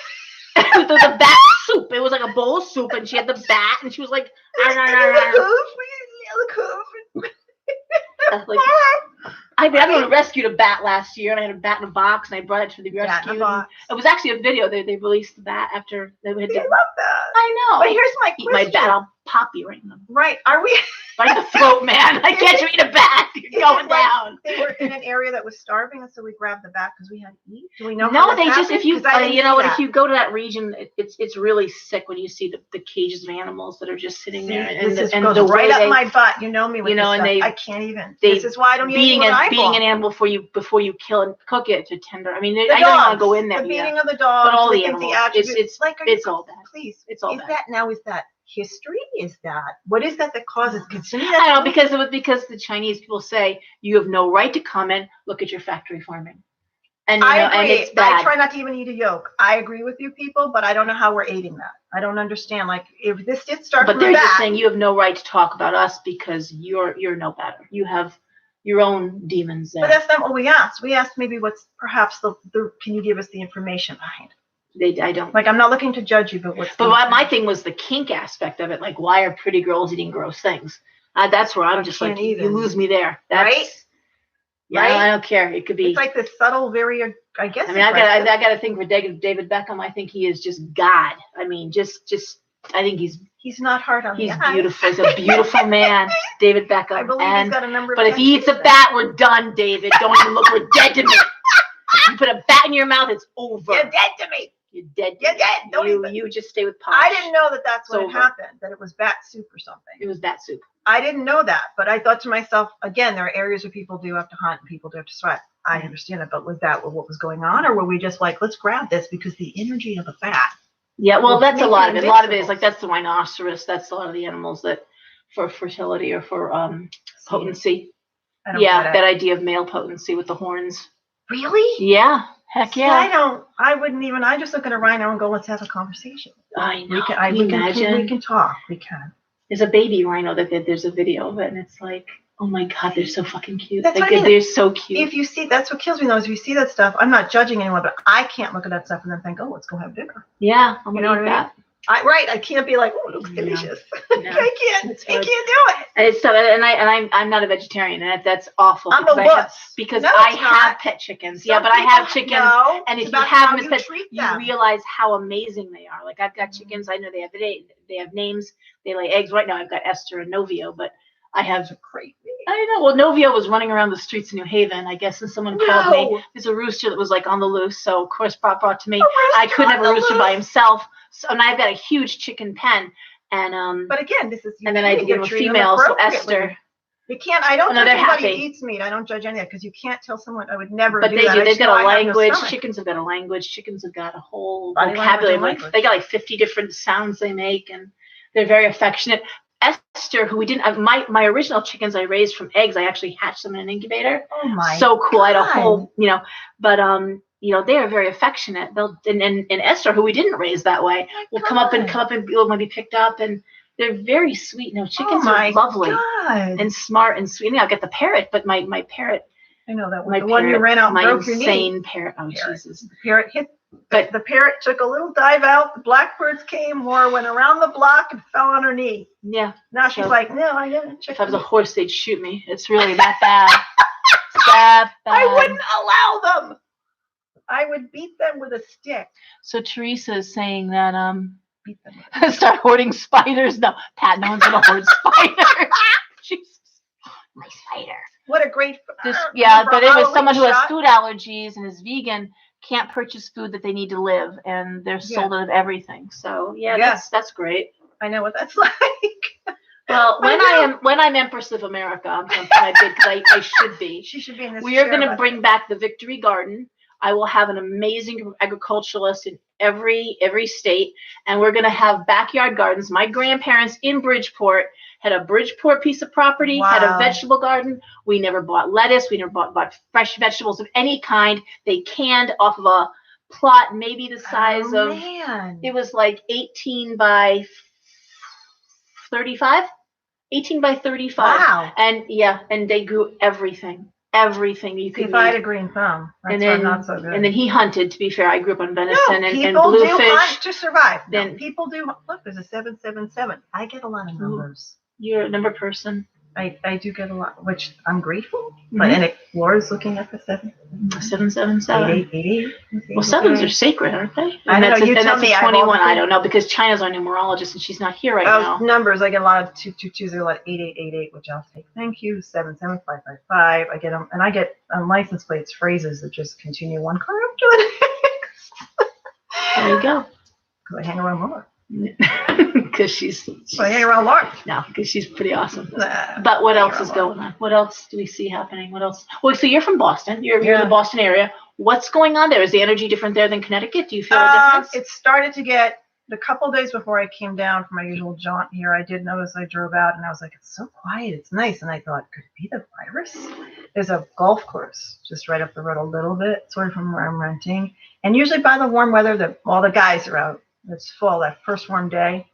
it was a bat soup. It was like a bowl of soup, and she had the bat, and she was like, I rescued a bat last year, and I had a bat in a box, and I brought it to the rescue. It was actually a video. They released the bat after they had. I love that. I know. But here's my question. Eat my bat. I'll pop you right now. Right? Are we? By the throat, man. I can't you eat a bat. You're going down. They were in an area that was starving, and so we grabbed the bat because we had to eat. Do we know? No, they just if you if you go to that region, it's really sick when you see the cages of animals that are just sitting there, and goes right up my butt. You know me with this stuff. I can't even. This is why I don't eat beating an animal before you kill and cook it to tender. I mean, I don't want to go in there. The beating of the dog, but all the animals. It's all bad. Please, it's all bad. Is that history? Is that what is that causes? I don't know because the Chinese people say you have no right to come and look at your factory farming. And I agree. And it's bad. I try not to even eat a yolk. I agree with you people, but I don't know how we're eating that. I don't understand. Like if this did start, but they're just saying you have no right to talk about us because you're no better. You have your own demons there. But that's not what we asked. We asked maybe what's perhaps the can you give us the information behind it? I don't like. I'm not looking to judge you, but what's. But my thing was the kink aspect of it. Like, why are pretty girls eating gross things? That's where I'm just like, you lose me there. Right? Yeah, right? I don't care. It could be. It's like this subtle, very. I guess. I mean, I got to think for David Beckham. I think he is just God. I mean, just. I think he's not hard on. He's beautiful. He's a beautiful man, David Beckham. I believe he's got a number. But if he eats a bat, we're done, David. Don't even look. We're dead to me. You put a bat in your mouth, it's over. You're dead to me. You're dead. You're dead. You just stay with Posh. I didn't know that's what happened. That it was bat soup or something. It was bat soup. I didn't know that, but I thought to myself, again, there are areas where people do have to hunt and people do have to sweat. I understand it, but was that what was going on, or were we just like, let's grab this because the energy of the bat? Yeah, well, that's a lot of it. A lot of it is like that's the rhinoceros. That's a lot of the animals that for fertility or for potency. Yeah, that idea of male potency with the horns. Really? Yeah. Heck yeah. I wouldn't even. I just look at a rhino and go, let's have a conversation. I know. We can talk. We can. There's a baby rhino there's a video of it, and it's like, oh my God, they're so fucking cute. That's like, they're so cute. If you see, that's what kills me though, is if you see that stuff, I'm not judging anyone, but I can't look at that stuff and then think, oh, let's go have dinner. Yeah. I'm gonna eat that. I can't be like, oh, it looks delicious. No. I can't do it. And I'm not a vegetarian, and that's awful. I'm because I have pet chickens. Yeah, but I have chickens, and if you have them as pets, you realize how amazing they are. Like I've got chickens. I know they have names. They lay eggs. Right now, I've got Esther and Novio, but I have crazy. I know. Well, Novio was running around the streets of New Haven, I guess, and someone called me. There's a rooster that was like on the loose, so of course brought to me. I couldn't have a rooster by himself. So, and I've got a huge chicken pen, and but again, this is and then I had to give him a female, so Esther. You can't. I don't judge anybody who eats meat. I don't judge any of that because you can't tell someone. I would never. But they do. They've got a language. Chickens have got a language. Chickens have got a whole vocabulary. Like they got like 50 different sounds they make, and they're very affectionate. Esther, who we didn't. My original chickens I raised from eggs. I actually hatched them in an incubator. Oh my! So cool. I had a whole, but they are very affectionate. They'll and Esther, who we didn't raise that way, will come up and be picked up, and they're very sweet. No, chickens are lovely and smart and sweet. I've got the parrot, but my parrot. I know that one. The one you ran out and broke your knee. My insane parrot. Oh Jesus! The parrot hit. But the parrot took a little dive out. The blackbirds came, more went around the block and fell on her knee. Yeah. Now she's like, no, I didn't. If I was a horse, they'd shoot me. It's really that bad. It's that bad. I wouldn't allow them. I would beat them with a stick. So Teresa is saying that Beat them. start hoarding spiders. No, Pat, no one's gonna hoard spiders. Jesus, my spider. What a great. Yeah, but it was someone who has shot. food allergies and is vegan, can't purchase food that they need to live, and they're sold out of everything. So that's great. I know what that's like. Well, when I'm Empress of America, I'm going to I did because I should be. She should be in this. We are going to bring back the Victory Garden. I will have an amazing agriculturalist in every state, and we're going to have backyard gardens. My grandparents in Bridgeport had a Bridgeport piece of property, had a vegetable garden. We never bought lettuce. We never bought fresh vegetables of any kind. They canned off of a plot, maybe the size of. Man. It was like 18 by 35. 18 by 35. Wow. And they grew everything. Everything you could. If I had a green thumb, that's not so good. And then he hunted. To be fair, I grew up on venison and bluefish. People do hunt to survive. Then people do. Look, there's a 777. I get a lot of numbers. You're a number person. I do get a lot, which I'm grateful. But and Laura's looking at the 777. 8888. Well, sevens are sacred, aren't they? I know. You tell me. 21. I don't know because China's our numerologist and she's not here right now. Numbers. I get a lot of 222s. I get a lot of 8888, which I'll take. Thank you. 77555. I get them, and I get on license plates phrases that just continue one car after the next. There you go. Because I hang around Laura. Because she's I hang around Laura. No, because she's pretty awesome. But what else is going on? What else do we see happening? What else? Well, so you're from Boston. You're in the Boston area. What's going on there? Is the energy different there than Connecticut? Do you feel a difference? It started to get the couple days before I came down for my usual jaunt here. I did notice I drove out and I was like, it's so quiet. It's nice. And I thought, could it be the virus? There's a golf course just right up the road a little bit, sort of from where I'm renting. And usually by the warm weather, all the guys are out. It's full. That first warm day,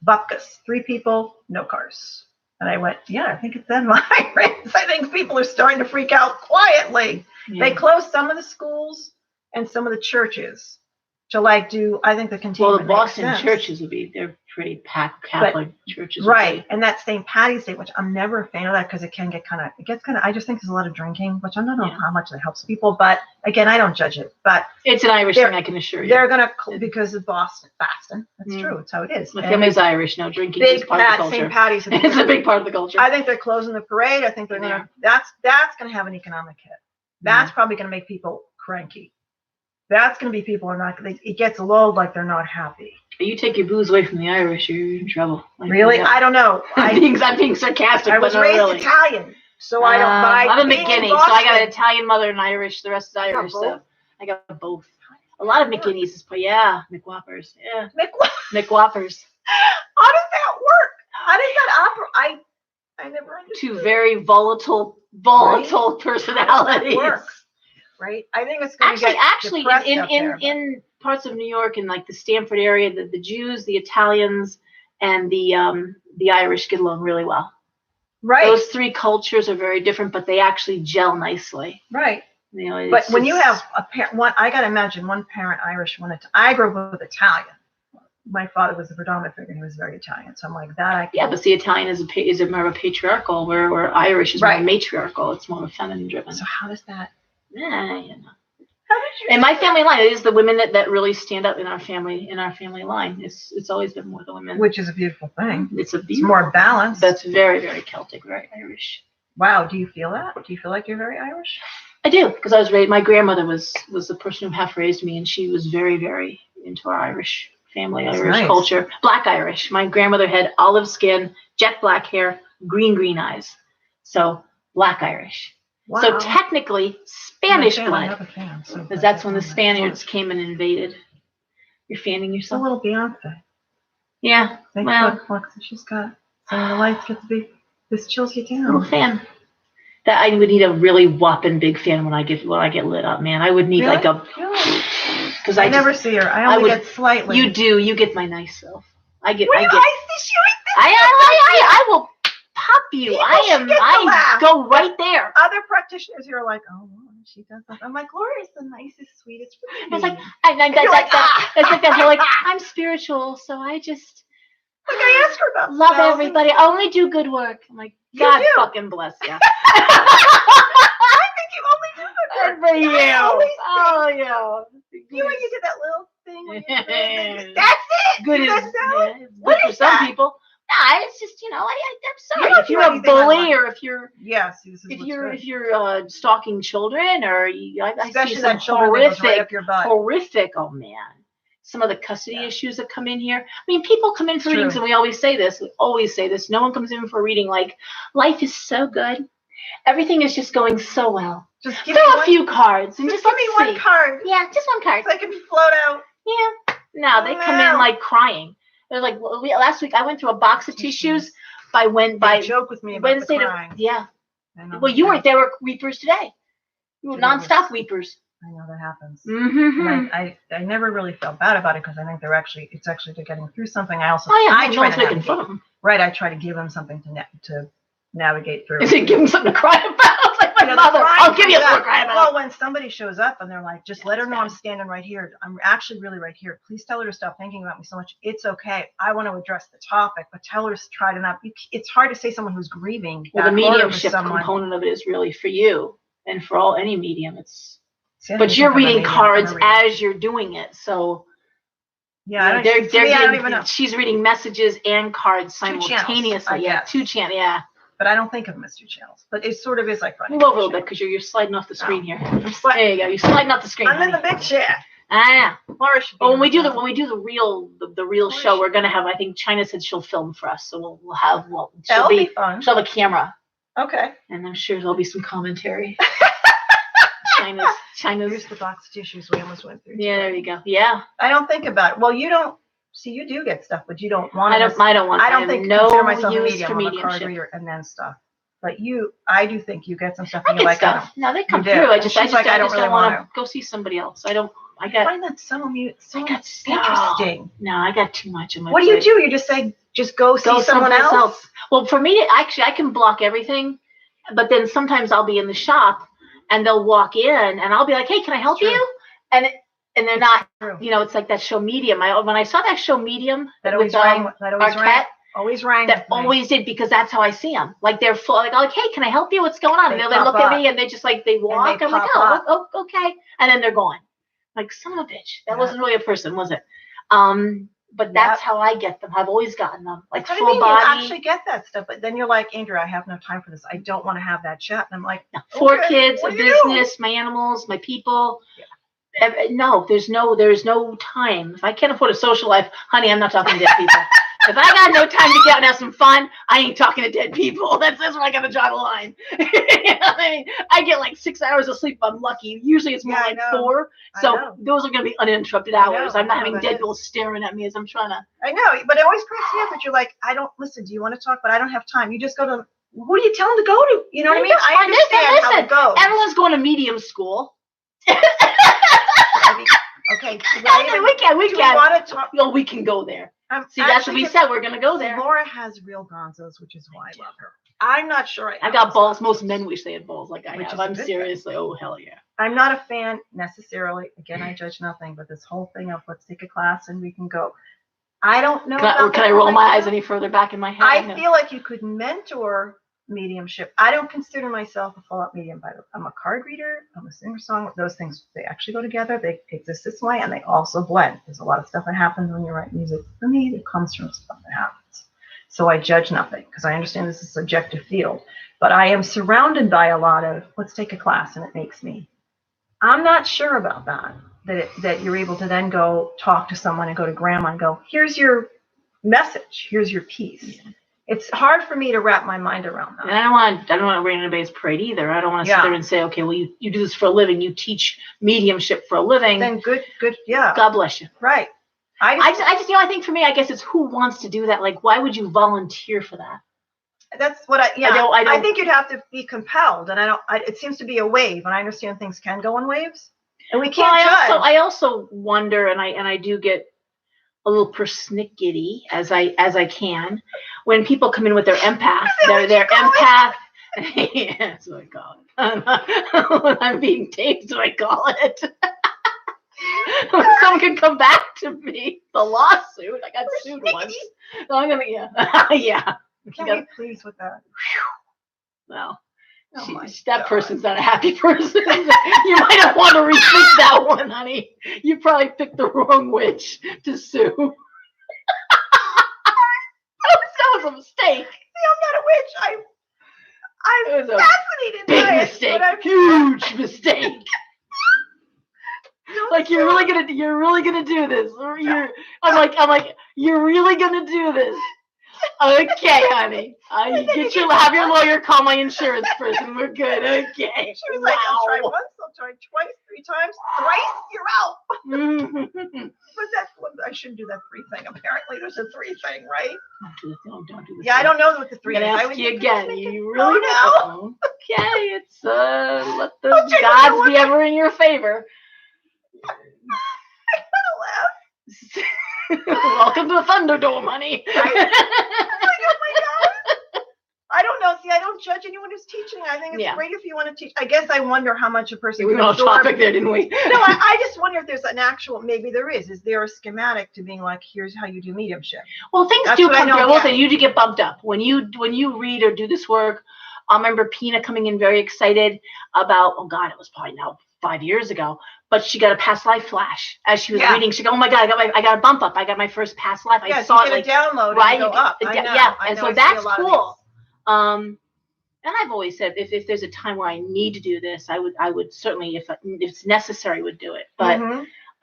bupkis, 3 people, no cars. And I went, I think it's that virus. I think people are starting to freak out quietly. Yeah. They closed some of the schools and some of the churches to do, I think the containment. Well, the Boston churches they're pretty packed Catholic churches. Right. And that St. Patty's Day, which I'm never a fan of that because it gets kind of, I just think there's a lot of drinking, which I don't know how much that helps people. But again, I don't judge it. But it's an Irish thing, I can assure you. They're going to, because of Boston. That's true. It's how it is. My family's Irish. No, drinking is part of the culture. St. Patty's. It's a big part of the culture. I think they're closing the parade. I think they're going to, that's going to have an economic hit. That's probably going to make people cranky. That's going to be people are not. It gets lulled like they're not happy. You take your booze away from the Irish, you're in trouble. Really? I don't know. I'm being sarcastic. I was raised Italian, so I don't. I'm a McGinney, so I got an Italian mother and Irish. The rest is Irish. So I got both. A lot of McGinneys is McWhoppers. Yeah. McWhoppers. How does that work? How does that operate? I never understood. 2 very volatile personalities. Right? I think it's going to get actually in parts of New York and like the Stamford area, the Jews, the Italians, and the Irish get along really well. Right. Those 3 cultures are very different, but they actually gel nicely. Right. But when you have a parent, I got to imagine one parent Irish, I grew up with Italian. My father was the predominant figure. He was very Italian, so I'm like that. But the Italian is more of a patriarchal, where Irish is more matriarchal. It's more feminine driven. So how does that? In my family line, it is the women that really stand up in our family line. It's always been more the women, which is a beautiful thing. It's more balanced. That's very, very Celtic, very Irish. Wow, do you feel that? Do you feel like you're very Irish? I do, because I was raised. My grandmother was the person who half raised me, and she was very, very into our Irish family, Irish culture. Black Irish. My grandmother had olive skin, jet black hair, green eyes. So Black Irish. Wow. So technically, Spanish blood, because that's when the Spaniards came and invaded. You're fanning yourself. A little Beyonce. Yeah. Look, she's got some of the lights get to be. This chills you down. A little fan. That I would need a really whopping big fan when I get lit up, man. I would need like a. Because I never see her. I only get slightly. You do. You get my nice self. I see you. I will pop you. I go right there. Other practitioners here are like, oh, she does that. I'm like, Gloria's the nicest, sweetest. It's like, it's like that. They're like, I'm spiritual, so I just. Like I asked her about love everybody. I only do good work. I'm like, God fucking bless you. I'm good for you. I always Oh, yeah. You know, you did that little thing when you're good. That's it. Good You is, missed out? yeah, it's What good for is some that? people. Nah, it's just, I'm You sorry. don't If do you're a anything I bully like. or if you're Yes, this is if what's you're good. if you're stalking children or I Especially see some that children that goes right up your butt. horrific. Oh man, some of the custody Yeah. issues that come in here. I mean, people come in for It's readings, true. and we always say this. No one comes in for a reading like life is so good. Everything is just going so well. Just give me Throw a one, few cards and just give me one card. Yeah, just one card. So I can float out. Yeah. No, they come in like crying. They're like, last week I went through a box of tissues by joke with me about Wednesday the crying. yeah. Well, you weren't. There were weepers today. You were nonstop weepers. I know that happens. Mm-hmm. And I never really felt bad about it because I think it's actually they're getting through something. I also I try to making fun of them. Right, I try to give them something to navigate through. Is it give them something to cry about? Like my mother. I'll give you something to cry about. Well, when somebody shows up and they're like, just let her know I'm standing right here. I'm actually really right here. Please tell her to stop thinking about me so much. It's okay. I want to address the topic, but tell her to try to not. It's hard to say someone who's grieving. Well, the mediumship component of it is really for you and for any medium. But you're reading cards as you're doing it, so. Yeah, they're I don't even know. She's reading messages and cards simultaneously. Two channels. Yeah. But I don't think of them as two channels. But it sort of is like running. Move over a little bit because you're sliding off the screen here. There you go. You're sliding off the screen. I'm in the big chair. Ah. Well, when we do the real show, we're gonna have. I think China said she'll film for us, so we'll have. That'll be fun. She'll have a camera. Okay. And I'm sure there'll be some commentary. China's. Here's the box of tissues we almost went through. Yeah, there you go. Yeah. I don't think about it. Well, you don't. See, you do get stuff, but you don't want to. I don't want. I don't think consider myself a medium. I'm a card reader and then stuff. But I do think you get some stuff. And you're like, stuff. No, they come through. I just don't really want to go see somebody else. I find that so interesting. No, I got too much in my. What do you do? You just say, just go see someone else. Well, for me, actually, I can block everything, but then sometimes I'll be in the shop and they'll walk in and I'll be like, hey, can I help you? And they're not, it's like that show Medium. When I saw that show Medium, that always rang. Always rang. That always did because that's how I see them. Like they're full. Like, hey, can I help you? What's going on? And they look at me and they just like they walk. I'm like, oh, okay. And then they're gone. Like, son of a bitch. That wasn't really a person, was it? But that's how I get them. I've always gotten them. Like full body. You actually get that stuff, but then you're like, Andrea, I have no time for this. I don't want to have that chat. And I'm like, 4 kids, a business, my animals, my people. Yeah. No, there's no time. If I can't afford a social life, honey, I'm not talking to dead people. If I got no time to get out and have some fun, I ain't talking to dead people. That's where I gotta draw the line. You know what I mean? I get like 6 hours of sleep if I'm lucky. Usually it's more like 4. So those are gonna be uninterrupted hours. I'm not having dead people staring at me as I'm trying to. I know, but it always cracks me up that you're like, I don't listen. Do you want to talk? But I don't have time. You just go to. Who do you tell them to go to? You know what I mean? I understand how it goes. Everyone's going to medium school. Okay. We can. We want to talk. No, we can go there. See, that's what we said. We're going to go there. Laura has real gonzos, which is why I love her. I'm not sure. I got balls. Most men wish they had balls like I have. I'm seriously. Oh, hell yeah. I'm not a fan necessarily. Again, I judge nothing. But this whole thing of let's take a class and we can go. I don't know. Can I roll my eyes any further back in my head? I feel like you could mentor mediumship. I don't consider myself a full-out medium, by the way. I'm a card reader. I'm a singer-songwriter. Those things, they actually go together. They exist this way, and they also blend. There's a lot of stuff that happens when you write music. For me, it comes from stuff that happens. So I judge nothing because I understand this is a subjective field. But I am surrounded by a lot of, let's take a class, and it makes me. I'm not sure about that. That you're able to then go talk to someone and go to grandma and go, here's your message. Here's your piece. Yeah. It's hard for me to wrap my mind around that. And I don't want to rain on anybody's parade either. I don't want to sit there and say, okay, well, you do this for a living. You teach mediumship for a living. Then good, yeah. God bless you. Right. I think for me, I guess it's who wants to do that. Like, why would you volunteer for that? That's what I think you'd have to be compelled. And it seems to be a wave. And I understand things can go in waves. And we can't judge. I also wonder, and I do get a little persnickety as I can when people come in with their empath. Their empath. Yeah, that's what I call it. When I'm being taped, that's what I call it. Someone could come back to me. The lawsuit. I got sued once. So I'm gonna yeah. Can we please with that? Well, Oh my That God. person's not a happy person. You might have want to rethink that one, honey. You probably picked the wrong witch to sue. That was a mistake. See, I'm not a witch. I'm It was a fascinated big by mistake. it. Huge mistake. Like you're really gonna do this. I'm like, you're really gonna do this. Okay, honey. Have your lawyer call my insurance person. We're good. Okay. She was like, I'll try once, I'll try twice, 3 times, thrice, you're out. But that's what I shouldn't do that 3 thing. Apparently, there's a 3 thing, right? Don't do this. Yeah, I don't know what the 3 is. I'm gonna ask you again. You really know? Okay, it's let the gods be ever in your favor. I'm gonna laugh. Welcome to the Thunderdome, honey. I'm like, oh my God. I don't know. See, I don't judge anyone who's teaching. I think it's great if you want to teach. I guess I wonder how much a person we can went off topic there, didn't we? No, I just wonder if there's an actual, maybe there is. Is there a schematic to being like, here's how you do mediumship? Well, things do come through. I will say you do get bumped up. When you read or do this work, I remember Pina coming in very excited about, oh God, it was probably now 5 years ago, but she got a past life flash as she was reading. She go, oh my God, I got a bump up. I got my first past life. I saw it like download right, and go up. And so that's cool. And I've always said if there's a time where I need to do this, I would certainly, if it's necessary, would do it. But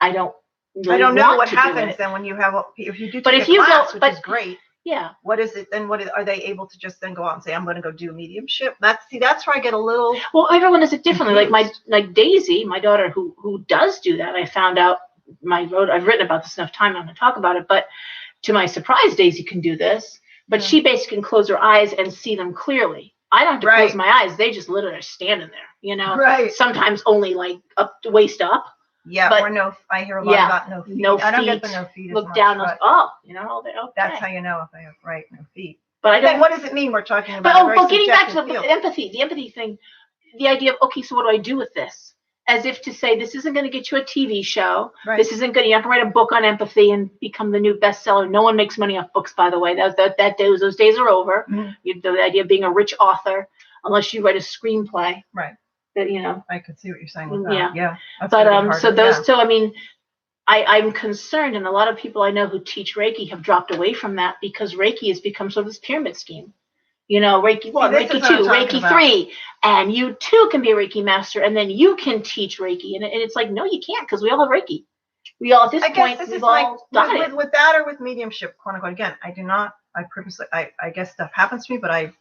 I don't. Really I don't know what to happens then when you have if you do. But if you class, go, which is great. Yeah. What is it? Then are they able to just then go out and say, I'm going to go do mediumship? That's where I get a little. Well, everyone does it differently. Like Daisy, my daughter, who does do that. I found out I've written about this enough time. I'm going to talk about it. But to my surprise, Daisy can do this. But she basically can close her eyes and see them clearly. I don't have to close my eyes. They just literally are standing there. You know. Right. Sometimes only like up to waist up. Yeah, but, or no, I hear a lot about no feet. No feet. I don't get the no feet. Look as much, down. But Okay. That's how you know if I have no feet. But I don't. Then what does it mean? We're talking about. But getting back to the empathy thing, the idea of okay, so what do I do with this? As if to say this isn't going to get you a TV show. Right. This isn't going. You have to write a book on empathy and become the new bestseller. No one makes money off books, by the way. Those days are over. Mm-hmm. The idea of being a rich author, unless you write a screenplay. Right. That you know. I could see what you're saying with that. Yeah. But so those two, I mean, I'm concerned, and a lot of people I know who teach Reiki have dropped away from that because Reiki has become sort of this pyramid scheme. You know, Reiki 1, Reiki 2, Reiki 3, and you too can be a Reiki master, and then you can teach Reiki, and it's like, no, you can't, because we all have Reiki. We all at this point, we've all got it. With that or with mediumship, quote unquote. Again, I do not. I purposely. I guess stuff happens to me, but I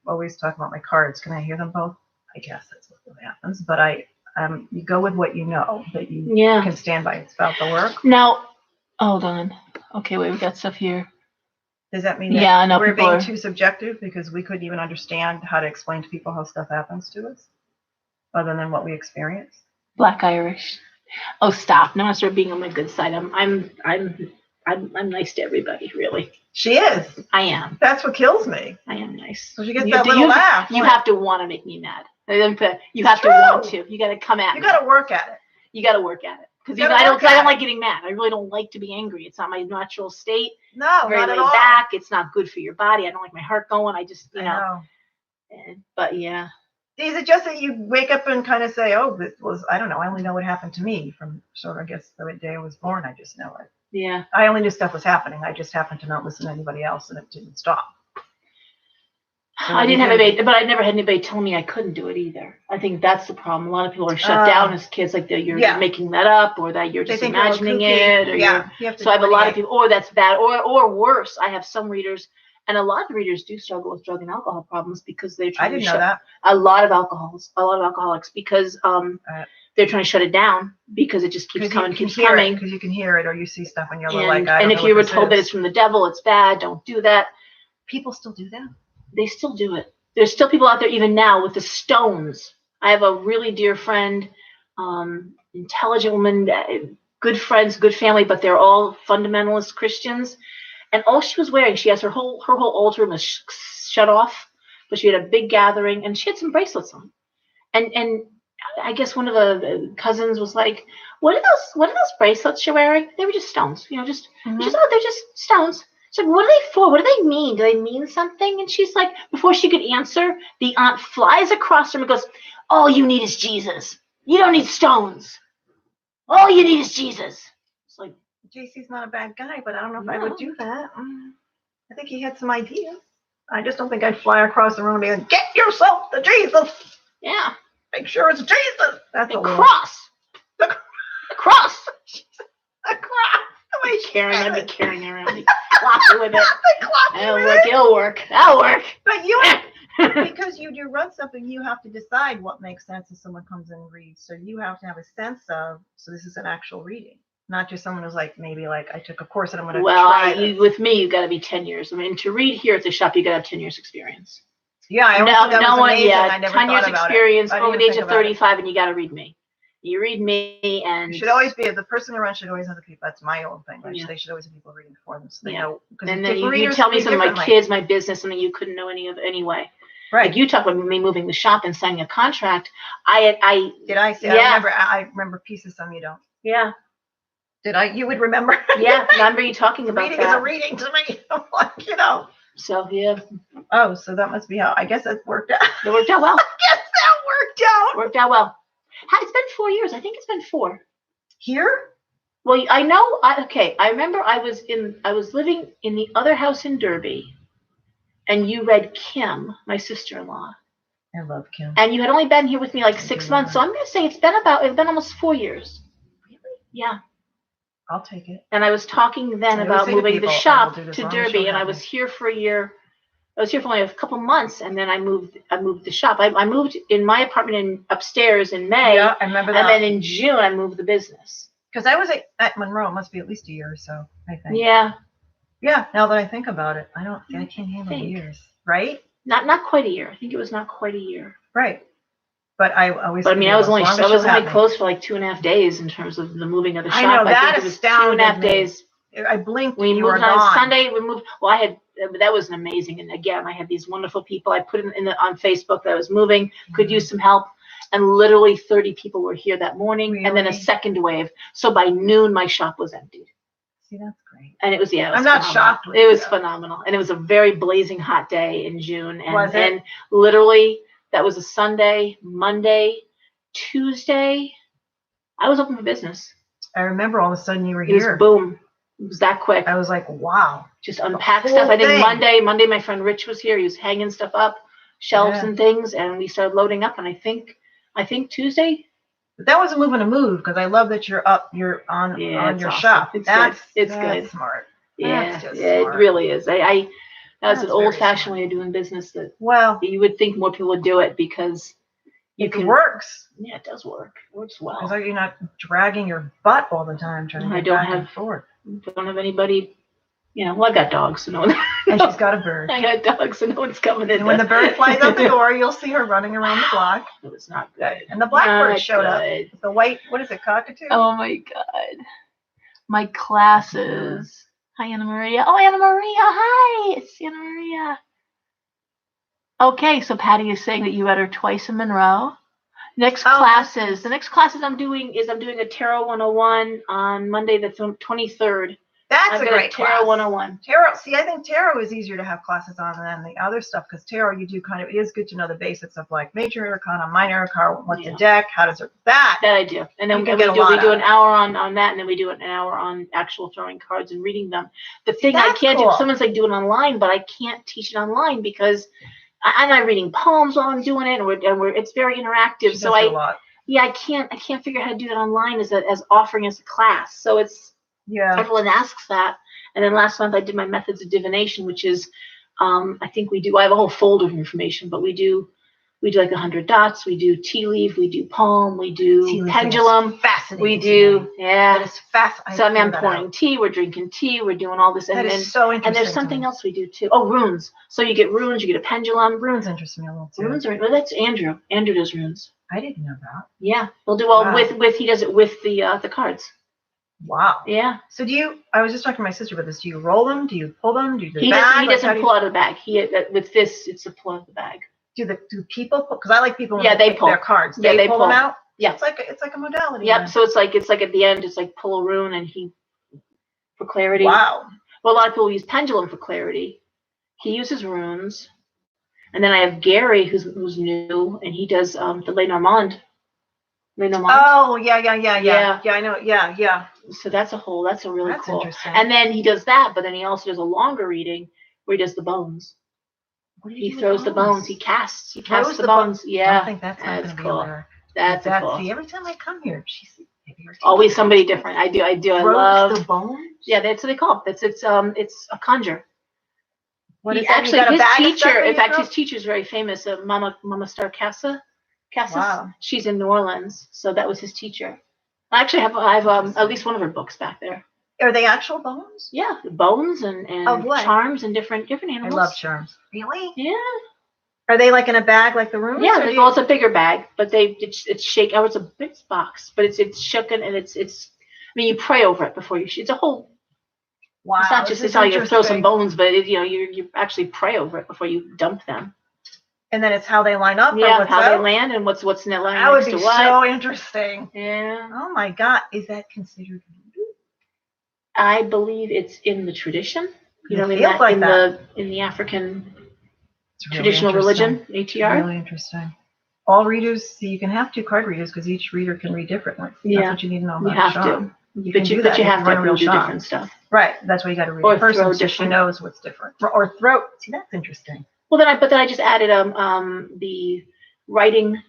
always talk about my cards. Can I hear them both? I guess that's what happens, but you go with what you know that you can stand by. It's about the work. Now, hold on. Okay, wait, we got stuff here. Does that mean that we're being too subjective because we couldn't even understand how to explain to people how stuff happens to us, other than what we experience? Black Irish. Oh, stop! Now I start being on my good side. I'm nice to everybody, really. She is. I am. That's what kills me. I am nice. So she gets that little laugh. You have to want to make me mad. You have to want to. You got to come at me. You got to work at it. You got to work at it. Because I don't like getting mad. I really don't like to be angry. It's not my natural state. No, very not laid at all. back. It's not good for your body. I don't like my heart going. I just, I know. But yeah. Is it just that you wake up and kind of say, oh, this was, I don't know. I only know what happened to me from sort of, I guess, the day I was born. I just know it. Yeah. I only knew stuff was happening. I just happened to not listen to anybody else, and it didn't stop. So I didn't have anybody, but I never had anybody tell me I couldn't do it either. I think that's the problem. A lot of people are shut down as kids, like you're making that up, or that you're just imagining it, or so I have a lot of people, or that's bad, or worse. I have some readers, and a lot of readers do struggle with drug and alcohol problems because they're trying to shut that. A lot of alcoholics, because they're trying to shut it down because it just keeps coming. Because you can hear it, or you see stuff, and you're like, I don't know. And if you were told that it's from the devil, it's bad. Don't do that. People still do that. They still do it. There's still people out there even now with the stones. I have a really dear friend, intelligent woman, good friends, good family, but they're all fundamentalist Christians. And all she was wearing, she has her whole altar was shut off, but she had a big gathering, and she had some bracelets on. And I guess one of the cousins was like, "What are those bracelets you're wearing?" They were just stones, they're just stones. So what are they for? What do they mean? Do they mean something? And she's like, before she could answer, the aunt flies across the room and goes, all you need is Jesus. You don't need stones. All you need is Jesus. It's like, JC's not a bad guy, but I don't know if I would do that. I think he had some ideas. I just don't think I'd fly across the room and be like, get yourself to Jesus. yeah. Make sure it's Jesus. That's The a little. cross. The cross. The cross. I'd be carrying it around. Be clocked with it. The clock. It'll work. That'll work. But because you do run something, you have to decide what makes sense if someone comes in and reads. So you have to have a sense of, so this is an actual reading, not just someone who's like, maybe like I took a course and I'm going to try this. With me, you got to be 10 years. I mean, to read here at the shop, you got to have 10 years experience. Yeah, I always thought that was amazing. I never 10 years thought about experience it. over the age of 35, and you got to read me. You read me, and you should always be the person who runs should always have the people. That's my old thing. Right? Yeah. They should always have people reading for them, so they know. And then you tell me some of my kids, my business, something you couldn't know any of anyway. Right. Like you talk about me moving the shop and signing a contract. Did I say? Yeah. I remember pieces. Some you don't. Yeah. Did I? You would remember. Yeah. Remember you talking about reading that. is a reading to me. Like, So yeah. Oh, so that must be how. I guess it worked out. It worked out well. I guess that worked out. Worked out well. It's been 4 years. I think it's been 4. Here? Well, I know. I remember I was living in the other house in Derby, and you read Kim, my sister-in-law. I love Kim. And you had only been here with me like 6 months, so I'm going to say it's been almost 4 years. Really? Yeah. I'll take it. And I was talking then about moving the shop to Derby, and I was here for a year. I was here for only a couple months, and then I moved the shop. I moved in my apartment upstairs in May. Yeah, I remember that. And then in June, I moved the business. Because I was at Monroe. It must be at least a year or so, I think. Yeah. Yeah, now that I think about it, I can't handle years, right? Not quite a year. I think it was not quite a year. Right. But I always. But I mean, I was only closed for like 2.5 days in terms of the moving of the shop. I know that it was 2.5 days. I blinked. We moved on Sunday. We moved. Well, that was amazing. And again, I had these wonderful people. I put on Facebook that I was moving, could use some help. And literally 30 people were here that morning. Really? And then a second wave. So by noon, my shop was emptied. See, that's great. And it was I'm not shocked. It was phenomenal. And it was a very blazing hot day in June. And was it? And literally, that was a Sunday, Monday, Tuesday. I was open for business. I remember all of a sudden you were here. It was boom. It was that quick. I was like, wow. Just unpack stuff. I think Monday, my friend Rich was here. He was hanging stuff up, shelves and things, and we started loading up. And I think Tuesday. But that wasn't moving to move because I love that you're on your awesome. Shop. It's that's good. Smart. Yeah, it really is. That's an old-fashioned way of doing business that you would think more people would do it because it works. Yeah, it does work. It works well. It's like you're not dragging your butt all the time trying to get back and forth. Don't have anybody. Well, I got dogs, so no one. And she's got a bird. I got dogs, so no one's coming in. And when the bird flies out the door, you'll see her running around the block. It was not good. And the blackbird showed up. The white, what is it, cockatoo? Oh my God. My classes. Hi, Anna Maria. Oh, Anna Maria. Hi. It's Anna Maria. Okay, so Patty is saying that you read her twice in Monroe. The next classes I'm doing a Tarot 101 on Monday the 23rd. That's a great class. Tarot 101. Tarot. See, I think tarot is easier to have classes on than the other stuff because tarot, you do it is good to know the basics of like major arcana, minor arcana, what's the deck, how does it that I do. And then we do an hour on that, and then we do an hour on actual throwing cards and reading them. The thing I can't do, someone's like do it online, but I can't teach it online because I'm not reading poems while I'm doing it, and it's very interactive. So I can't figure out how to do that online as offering as a class. So it's. Yeah. Everyone asks that. And then last month I did my methods of divination, which is, I have a whole folder of information, but we do like 100 dots. We do tea leaf. We do poem. We do pendulum. Fascinating. We do, That is fascinating. So I'm pouring tea. We're drinking tea. We're doing all this. That is so interesting. And there's something else we do too. Oh, runes. So you get runes. You get a pendulum. Runes interest me a little too. That's Andrew. Andrew does runes. I didn't know that. Yeah. We'll do he does it with the cards. Wow. Yeah. So I was just talking to my sister about this. Do you roll them? Do you pull them? Do you do the bag? He doesn't pull out of the bag. With this, it's a pull out of the bag. Do people pull? Because I like people when they pull their cards. Yeah, they pull them out? Yeah. It's like a modality. Yep. So it's like at the end, it's like pull a rune and for clarity. Wow. Well, a lot of people use pendulum for clarity. He uses runes. And then I have Gary, who's new, and he does the Lenormand. Oh, yeah. Yeah. Yeah, I know. Yeah. So that's a really That's cool. interesting. And then he does that, but then he also does a longer reading where he does the bones. He throws the bones. He casts the bones. Yeah. I don't think that's not going to be cool. rare. That's cool. See, every time I come here, she's Always somebody different. I do. I love the bones. Yeah, that's what they call it. It's a conjure. What is actually that? his teacher. In fact, his teacher is very famous. Mama Star Casas. Wow. She's in New Orleans, so that was his teacher. I actually have at least one of her books back there. Are they actual bones? Yeah, bones and charms and different animals. I love charms. Really? Yeah. Are they like in a bag like the runes? Yeah, well, it's a bigger bag, but it's shaken. Oh, it's a big box, but it's shooken and it's. I mean, you pray over it before you. It's a whole. Wow. It's not just how you throw some bones, but you actually pray over it before you dump them. And then it's how they line up. Yeah, how they land and what's in that line. That would be so interesting. Yeah. Oh my God, is that considered voodoo? I believe it's in the tradition. In the African traditional religion, ATR. Really interesting. All readers, see, you can have 2 card readers because each reader can read differently. That's what you need to know about. You have to. But you have to do different stuff. Right. That's why you got to read the person so she knows what's different. Or throat. See, that's interesting. Well, then I just added the writing.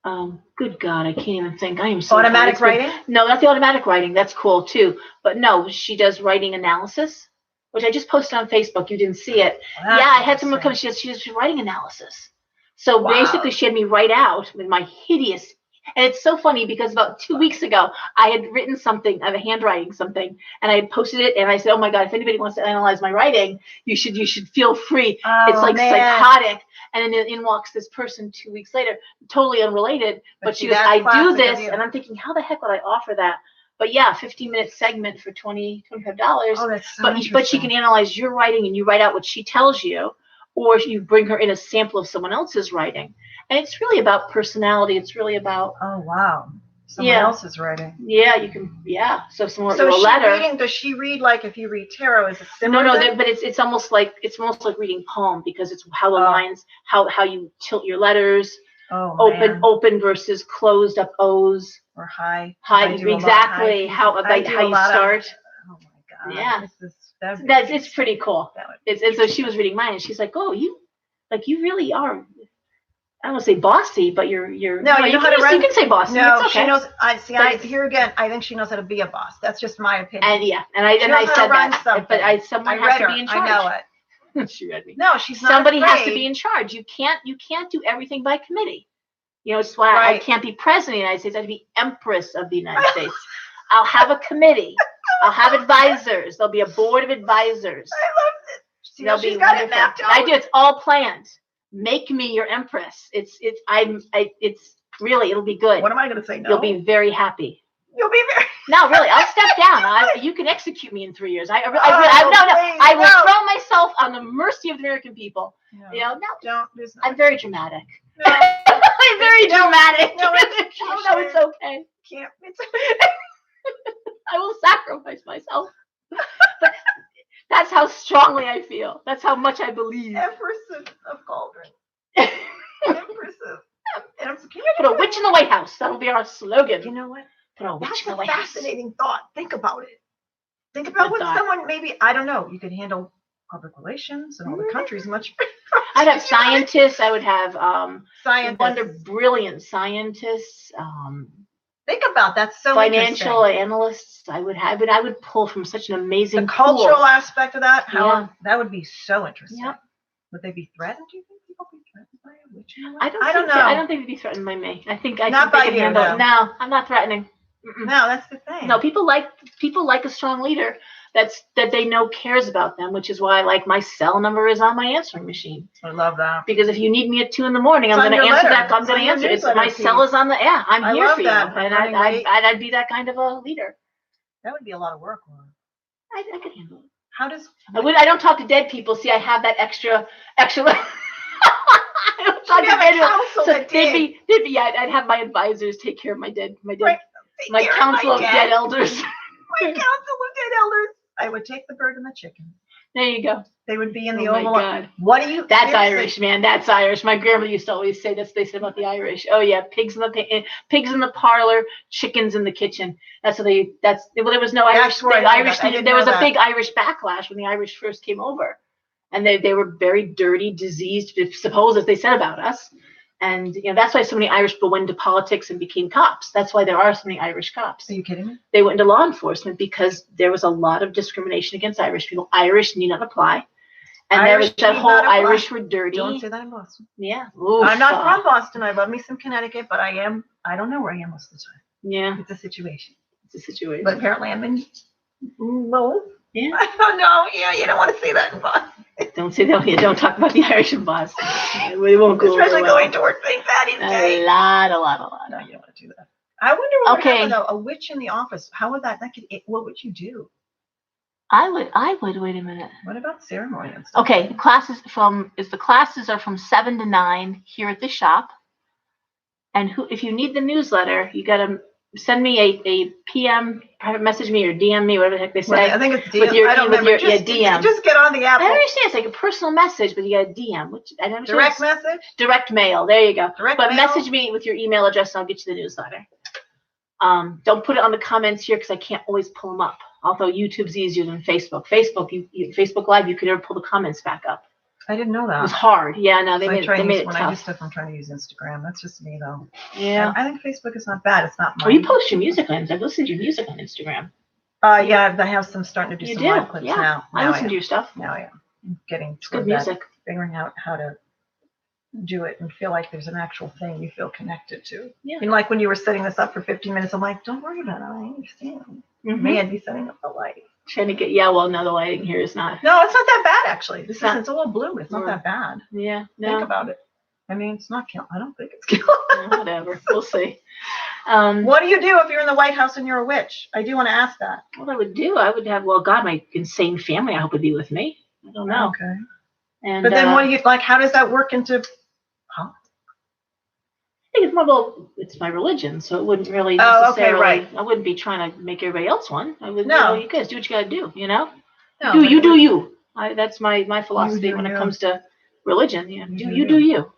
Good God, I can't even think. I am so automatic writing. No, not the automatic writing. That's cool too. But no, she does writing analysis, which I just posted on Facebook. You didn't see it. Well, I had someone come. She does writing analysis. So basically, she had me write out with my hideous. And it's so funny because about 2 weeks ago, I had written something, I have a handwriting something, and I had posted it, and I said, "Oh my God, if anybody wants to analyze my writing, you should feel free." It's like psychotic. And then in walks this person 2 weeks later, totally unrelated, but she goes, "I do this," and I'm thinking, how the heck would I offer that? But yeah, 15-minute segment for $25. Oh, that's so interesting. But she can analyze your writing, and you write out what she tells you, or you bring her in a sample of someone else's writing. And it's really about personality. It's really about someone else's writing. Yeah, you can. Yeah, so if someone wrote a letter. Does she read like if you read tarot? Is it similar? No, but it's almost like reading poem because it's how the lines, how you tilt your letters. Open versus closed up O's. Or high. Exactly. How you start. Oh my God. Yeah. It's pretty cool. And so she was reading mine, and she's like, "Oh, you really are." I don't want to say bossy, but you're. No, you know how to run. You can say bossy. No, it's okay. She knows. Here again, I think she knows how to be a boss. That's just my opinion. And I said that. But someone has to be in charge. I know it. She read me. No, she's not. Somebody has to be in charge. You can't do everything by committee. It's why I can't be president of the United States. I have to be empress of the United States. I'll have a committee. I'll have advisors. There'll be a board of advisors. I love it. She's got it mapped out. I do. It's all planned. Make me your empress. It's really, it'll be good. What am I going to say? No. You'll be very happy. You'll be very. No, really. I'll step down. You can execute me in 3 years. I will throw myself on the mercy of the American people. No. Don't. I'm very dramatic. No. I'm very dramatic. No, it's okay. Can't. I will sacrifice myself. But that's how strongly I feel. That's how much I believe. Empress of Cauldron. Empress of. Put a witch in the White House. That'll be our slogan. You know what? Put a witch in the White House. Fascinating thought. Think about it. Think about what someone maybe, I don't know, you could handle public relations and all the countries much better. I'd have scientists. I would have brilliant scientists. Think about that. So financial analysts. I would pull from such an amazing cultural aspect of that. That would be so interesting. Yeah. Would they be threatened? Do you think people be threatened by a witch? I don't know. I don't think they'd be threatened by me. I think they can handle it. No, I'm not threatening. No, that's the thing. No, people like a strong leader that they know cares about them, which is why my cell number is on my answering machine. I love that. Because if you need me at 2 a.m, I'm going to answer that. I'm going to answer it. My cell is on the I'm here for you, and I'd be that kind of a leader. That would be a lot of work. I could handle it. How does I don't talk to dead people. See, I have that extra. I don't talk to dead people. So I'd have my advisors take care of my council of dead elders. My council of dead elders. I would take the bird and the chicken. There you go. They would be in the Oh my Oval. God. What do you? That's seriously? Irish, man. That's Irish. My grandmother used to always say that's what they said about the Irish. Oh yeah, pigs in the parlor, chickens in the kitchen. That's what they. Well, there was no Irish. That's where I know that. There was a that. big Irish backlash when the Irish first came over, and they were very dirty, diseased, supposed as they said about us. And that's why so many Irish people went into politics and became cops. That's why there are so many Irish cops. Are you kidding me? They went into law enforcement because there was a lot of discrimination against Irish people. Irish need not apply. And there was that whole Irish were dirty. Don't say that in Boston. Yeah. Oof. I'm not from Boston. I love me some Connecticut, but I don't know where I am most of the time. Yeah. It's a situation. But apparently I'm in both. Yeah. I don't know. Yeah, you don't want to say that in Boston. Don't say that. Don't talk about the Irish in Boston. We won't go. Especially going to work St. Patty's Day. A lot. No, you don't want to do that. I wonder what would happen though. A witch in the office. How would that what would you do? I would. Wait a minute. What about ceremony and stuff? Okay, the classes are from 7 to 9 here at the shop. And if you need the newsletter, you got to send me a PM, private message me or DM me, whatever the heck they say. Well, I think it's DM. I don't remember. DM. Just get on the app. I understand it's like a personal message, but you got a DM. Which I never direct message? Direct mail. There you go. But message me with your email address and I'll get you the newsletter. Don't put it on the comments here because I can't always pull them up. Although YouTube's easier than Facebook. Facebook Live, you could never pull the comments back up. I didn't know that. It was hard. Yeah, no, they made it tough. When I do stuff, I'm trying to use Instagram. That's just me, though. Yeah. I think Facebook is not bad. It's not mine. Oh, you post your music on. I've listened to your music on Instagram. Yeah, I have some starting to do some live clips now. I listen to your stuff. Now I am. I'm getting good music. Figuring out how to do it and feel like there's an actual thing you feel connected to. Yeah. And like when you were setting this up for 15 minutes, I'm like, don't worry about it. I understand. Man, be setting up the light. Trying to get no, the lighting here is not. No, it's not that bad actually. It's a little blue. It's not that bad. Yeah. No. Think about it. I mean, it's not killing. I don't think it's killing. Whatever. We'll see. What do you do if you're in the White House and you're a witch? I do want to ask that. What I would do, I would have, my insane family, I hope would be with me. I don't know. Okay. But then what do you like? How does that work into? I think it's my religion, so it wouldn't really necessarily. Right. I wouldn't be trying to make everybody else one. I would. No, you guys do what you got to do. No, do you. That's my philosophy when it comes to religion. Yeah, do you.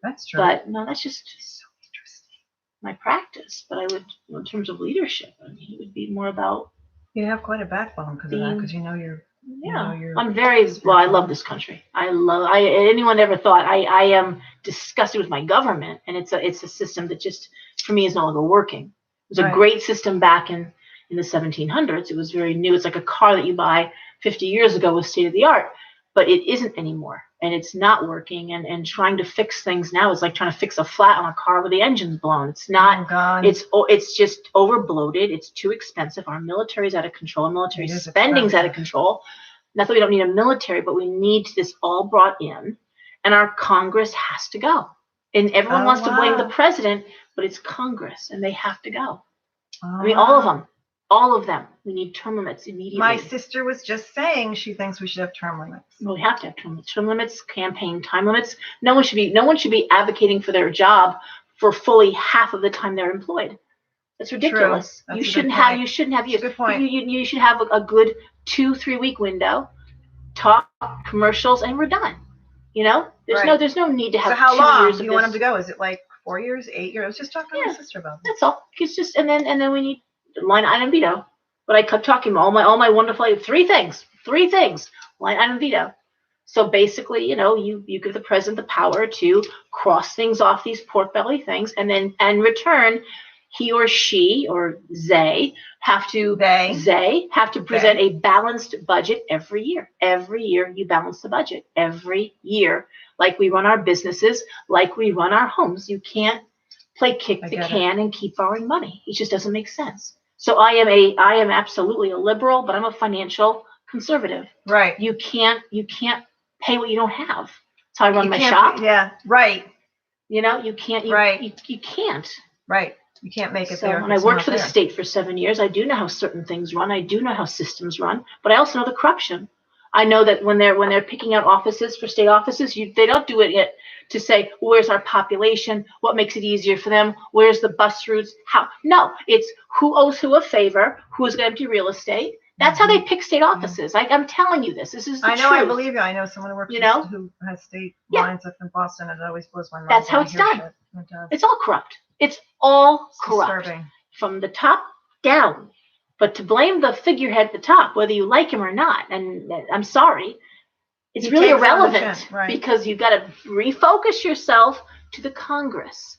That's true. But no, that's just so interesting. My practice, but I would, in terms of leadership, it would be more about. You have quite a backbone because of that, because you're. Yeah, I'm very I love this country. Anyone ever thought I am disgusted with my government, and it's a system that just for me is no longer working. It was a great system back in the 1700s. It was very new. It's like a car that you buy 50 years ago was state of the art, but it isn't anymore, and it's not working. And trying to fix things now is like trying to fix a flat on a car where the engine's blown. It's not. Oh God. It's just over bloated. It's too expensive. Our military's out of control. Our military spending's out of control. Not that we don't need a military, but we need this all brought in, and our Congress has to go. And everyone wants to blame the president, but it's Congress, and they have to go. I mean, all of them. We need term limits immediately. My sister was just saying she thinks we should have term limits. Well, we have to have term limits, campaign time limits. No one should be advocating for their job for fully half of the time they're employed. That's ridiculous. You shouldn't have. Good point. You should have a good 2-3 week window. Talk commercials, and we're done. There's no need to have. So how long do you want them to go? Is it like 4 years, 8 years? I was just talking to my sister about that. That's all. It's just and then we need line item veto. But I kept talking all my wonderful three things line item veto. So basically, you give the president the power to cross things off these pork belly things, and then in return, he or she or they have to present a balanced budget every year. Every year you balance the budget. Every year, like we run our businesses, like we run our homes. You can't play kick the can and keep borrowing money. It just doesn't make sense. So I am absolutely a liberal, but I'm a financial conservative. Right. You can't pay what you don't have. That's how I run my shop. Yeah. Right. You can't. You can't. Right. You can't make it there. And I worked for the state for 7 years. I do know how certain things run. I do know how systems run, but I also know the corruption. I know that when they're picking out offices for state offices, they don't do it yet to say, where's our population? What makes it easier for them? Where's the bus routes? How? No, it's who owes who a favor, who's going to empty real estate, That's how they pick state offices. I'm telling you this. This is the I know. truth. I believe you. I know someone who works. Who has state lines up in Boston, and it always blows my mind. That's how it's done. It's all corrupt. It's all corrupt. Disturbing. From the top down. But to blame the figurehead at the top, whether you like him or not, and I'm sorry, it's really irrelevant because you've got to refocus yourself to the Congress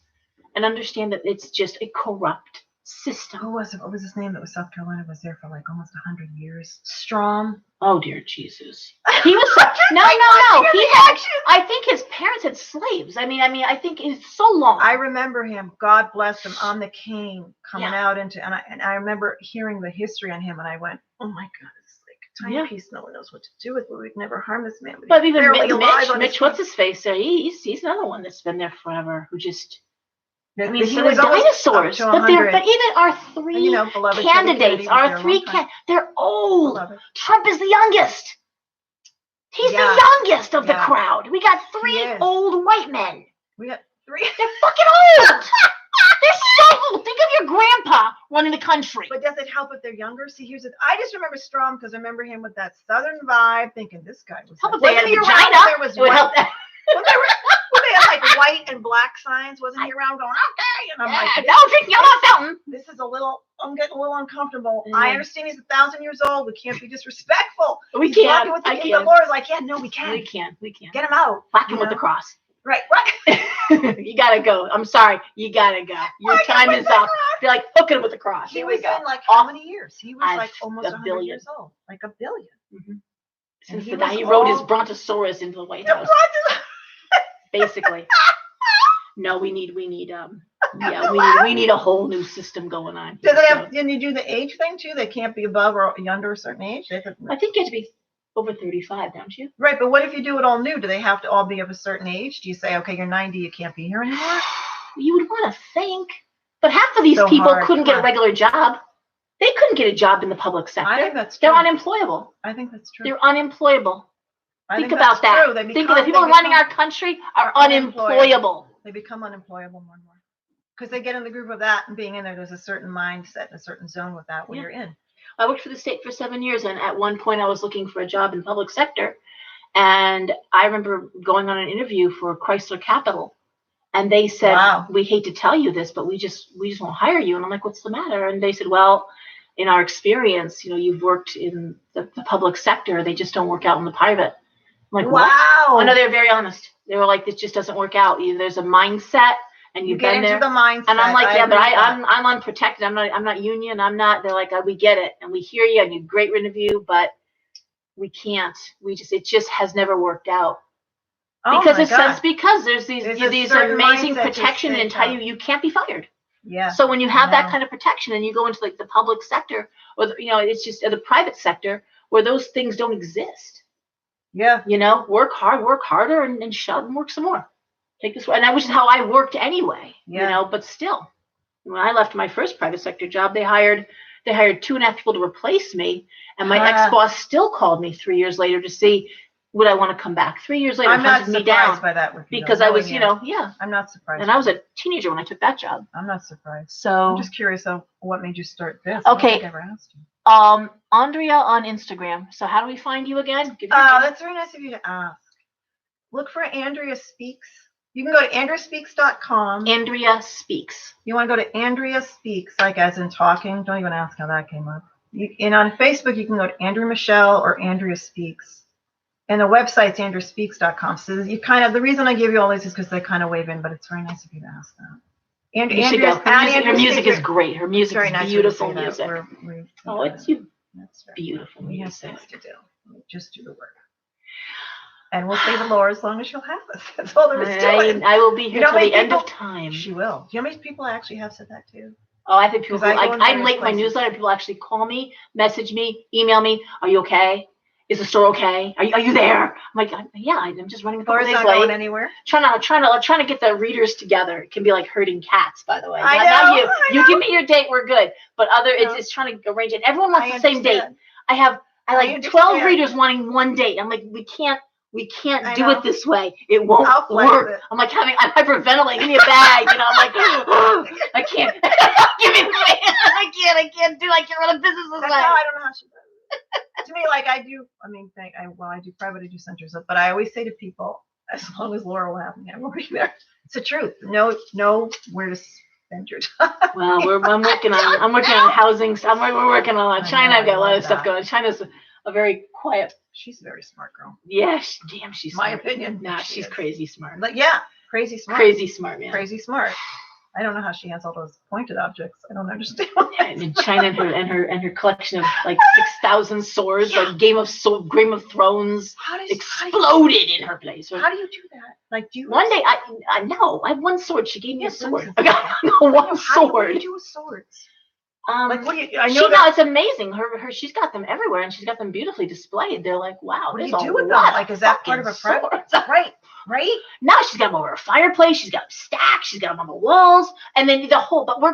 and understand that it's just a corrupt system. Who was it? What was his name? That was South Carolina, was there for like almost 100 years. Strom. Oh dear Jesus. He was no. He had. I think his parents had slaves. I mean, I think it's so long. I remember him. God bless him, on the cane coming out into, and I remember hearing the history on him, and I went, oh my God, it's like a tiny piece. No one knows what to do with. But we'd never harm this man. But even Mitch, what's his face? He's another one that's been there forever. Who just. I mean, so they're dinosaurs, but even our three candidates, they're old. Beloved. Trump is the youngest. He's the youngest of the crowd. We got three old white men. We got three. They're fucking old. They're so old. Think of your grandpa running the country. But does it help if they're younger? See, I just remember Strom because I remember him with that Southern vibe, thinking this guy was. Help if they had a vagina. It would help that. When they had like white and black signs, wasn't he around going, okay? And I'm like, no, drink yellow fountain. This is I'm getting a little uncomfortable. I understand he's 1,000 years old. We can't be disrespectful. We can't. The Lord's like, no, we can. We can't. Get him out. Whack him with the cross. Right. You gotta go. I'm sorry. You gotta go. Your time is up. Be like, hook him with the cross. He was in like how many years? He was like almost 100 years old. Like a billion. Mm-hmm. Since the day he rode his Brontosaurus into the White House. Basically. No, we need a whole new system going on. Do they have? Can you do the age thing too? They can't be above or under a certain age. I think you have to be over 35, don't you? Right, but what if you do it all new? Do they have to all be of a certain age? Do you say, okay, you're 90, you can't be here anymore? You would want to think, but half of these people couldn't get a regular job. They couldn't get a job in the public sector. I think that's true. They're unemployable. I think that's true. They're unemployable. Think about that. Think of the people running our country are unemployable. They become unemployable more and more because they get in the group of that and being in there. There's a certain mindset, a certain zone with that when you're in. I worked for the state for 7 years, and at one point I was looking for a job in public sector, and I remember going on an interview for Chrysler Capital, and they said, "We hate to tell you this, but we just won't hire you." And I'm like, "What's the matter?" And they said, "Well, in our experience, you've worked in the public sector. They just don't work out in the private." I'm like, wow. What? Oh, no, they're very honest. They were like, this just doesn't work out. Either there's a mindset, and you've been there. The mindset. And I'm like, I'm unprotected. I'm not union. I'm not. They're like, we get it, and we hear you, and you great interview, but we can't. It just has never worked out. Because there's these amazing protection and you can't be fired. Yeah. So when you have that kind of protection, and you go into like the public sector, or it's just the private sector where those things don't exist. Yeah. Work harder and shut and work some more. Take this way. And that was how I worked anyway. Yeah. But still, when I left my first private sector job, they hired 2.5 people to replace me. And my ex-boss still called me 3 years later to see would I want to come back. 3 years later, I'm not surprised by that. Because I was, I'm not surprised. And I was a teenager when I took that job. I'm not surprised. So I'm just curious what made you start this. Okay. I don't think I ever asked you. Andrea on Instagram. So how do we find you again? That's very nice of you to ask. Look for Andrea Speaks. You can go to andreaspeaks.com. Andrea Speaks. You want to go to Andrea Speaks, like as in talking. Don't even ask how that came up. And on Facebook, you can go to Andrea Michelle or Andrea Speaks. And the website's andreaspeaks.com. So the reason I give you all these is because they kind of wave in, but it's very nice of you to ask that. Her music is great. Her music is nice beautiful music. It's beautiful. We have things to do. We just do the work. And we'll say the Lord as long as she'll have us. That's all there is to it. I will be here till the end of time. She will. Do you know how many people actually have said that too? Oh, I think people. I link my newsletter. People actually call me, message me, email me. Are you okay? Is the store okay? Are you there? I'm like, yeah, I'm just running a couple days late. Going anywhere. Trying to get the readers together. It can be like herding cats, by the way. I know. You give me your date, we're good. But it's trying to arrange it. Everyone wants the same date. I like 12 readers wanting one date. I'm like, we can't do it this way. It won't work. I'm like I'm hyperventilating. Give me a bag. I'm like, I can't. Give me the bag. I can't run a business this way. I don't know how she does it. me, like I do. I mean, I do private, I do centers, but I always say to people, as long as Laura will have me, I'm working there. It's the truth. Know where to spend your time. Well, I'm working on housing. We're working on China. I've got a lot of stuff going. China's a very quiet. She's a very smart girl. Yeah, she's my smart. opinion. Nah, she's crazy smart. Like, yeah, crazy smart. Crazy smart, man. Crazy smart. I don't know how she has all those pointed objects. I don't understand. And China and her collection of like 6,000 swords, like Game of Thrones, exploded in her place. How do you do that? Like, do you? One day, I have one sword. She gave me a sword. I got one sword. What do you do with swords? Like, what do you? I know it's amazing. She's got them everywhere, and she's got them beautifully displayed. They're like, wow. What do you do with them? Like, is that part of a prep? Right. Now she's got them over her fireplace. She's got them stacked. She's got them on the walls, and then but we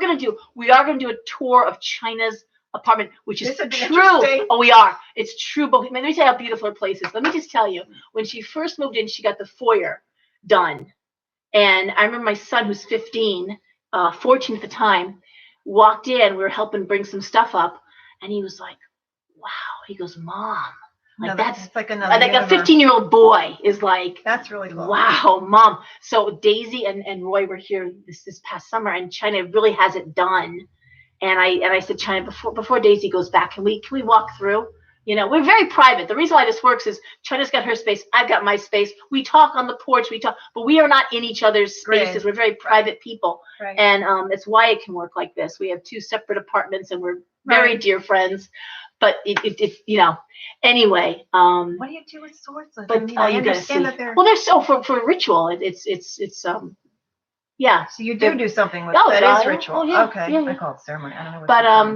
are gonna do a tour of China's apartment, which is true. Oh, we are. It's true. But let me tell you how beautiful her place is. Let me just tell you, when she first moved in, she got the foyer done, and I remember my son, who's 15, 14 at the time, walked in. We were helping bring some stuff up, and he was like, "Wow." He goes, "Mom." Like that's like another. Like a 15-year-old boy is like. That's really cool. Wow, Mom. So Daisy and Roy were here this past summer, and China really has it done. And I said, China, before Daisy goes back, can we walk through? You know, we're very private. The reason why this works is China's got her space, I've got my space. We talk on the porch, but we are not in each other's spaces. Right. We're very private people, right. And it's why it can work like this. We have 2 separate apartments, and we're very dear friends. But it anyway. What do you do with swords? But I understand that they're they're so for ritual. It's yeah. So you do something with that is ritual. Oh, yeah, okay. Yeah. I call it ceremony. I don't know what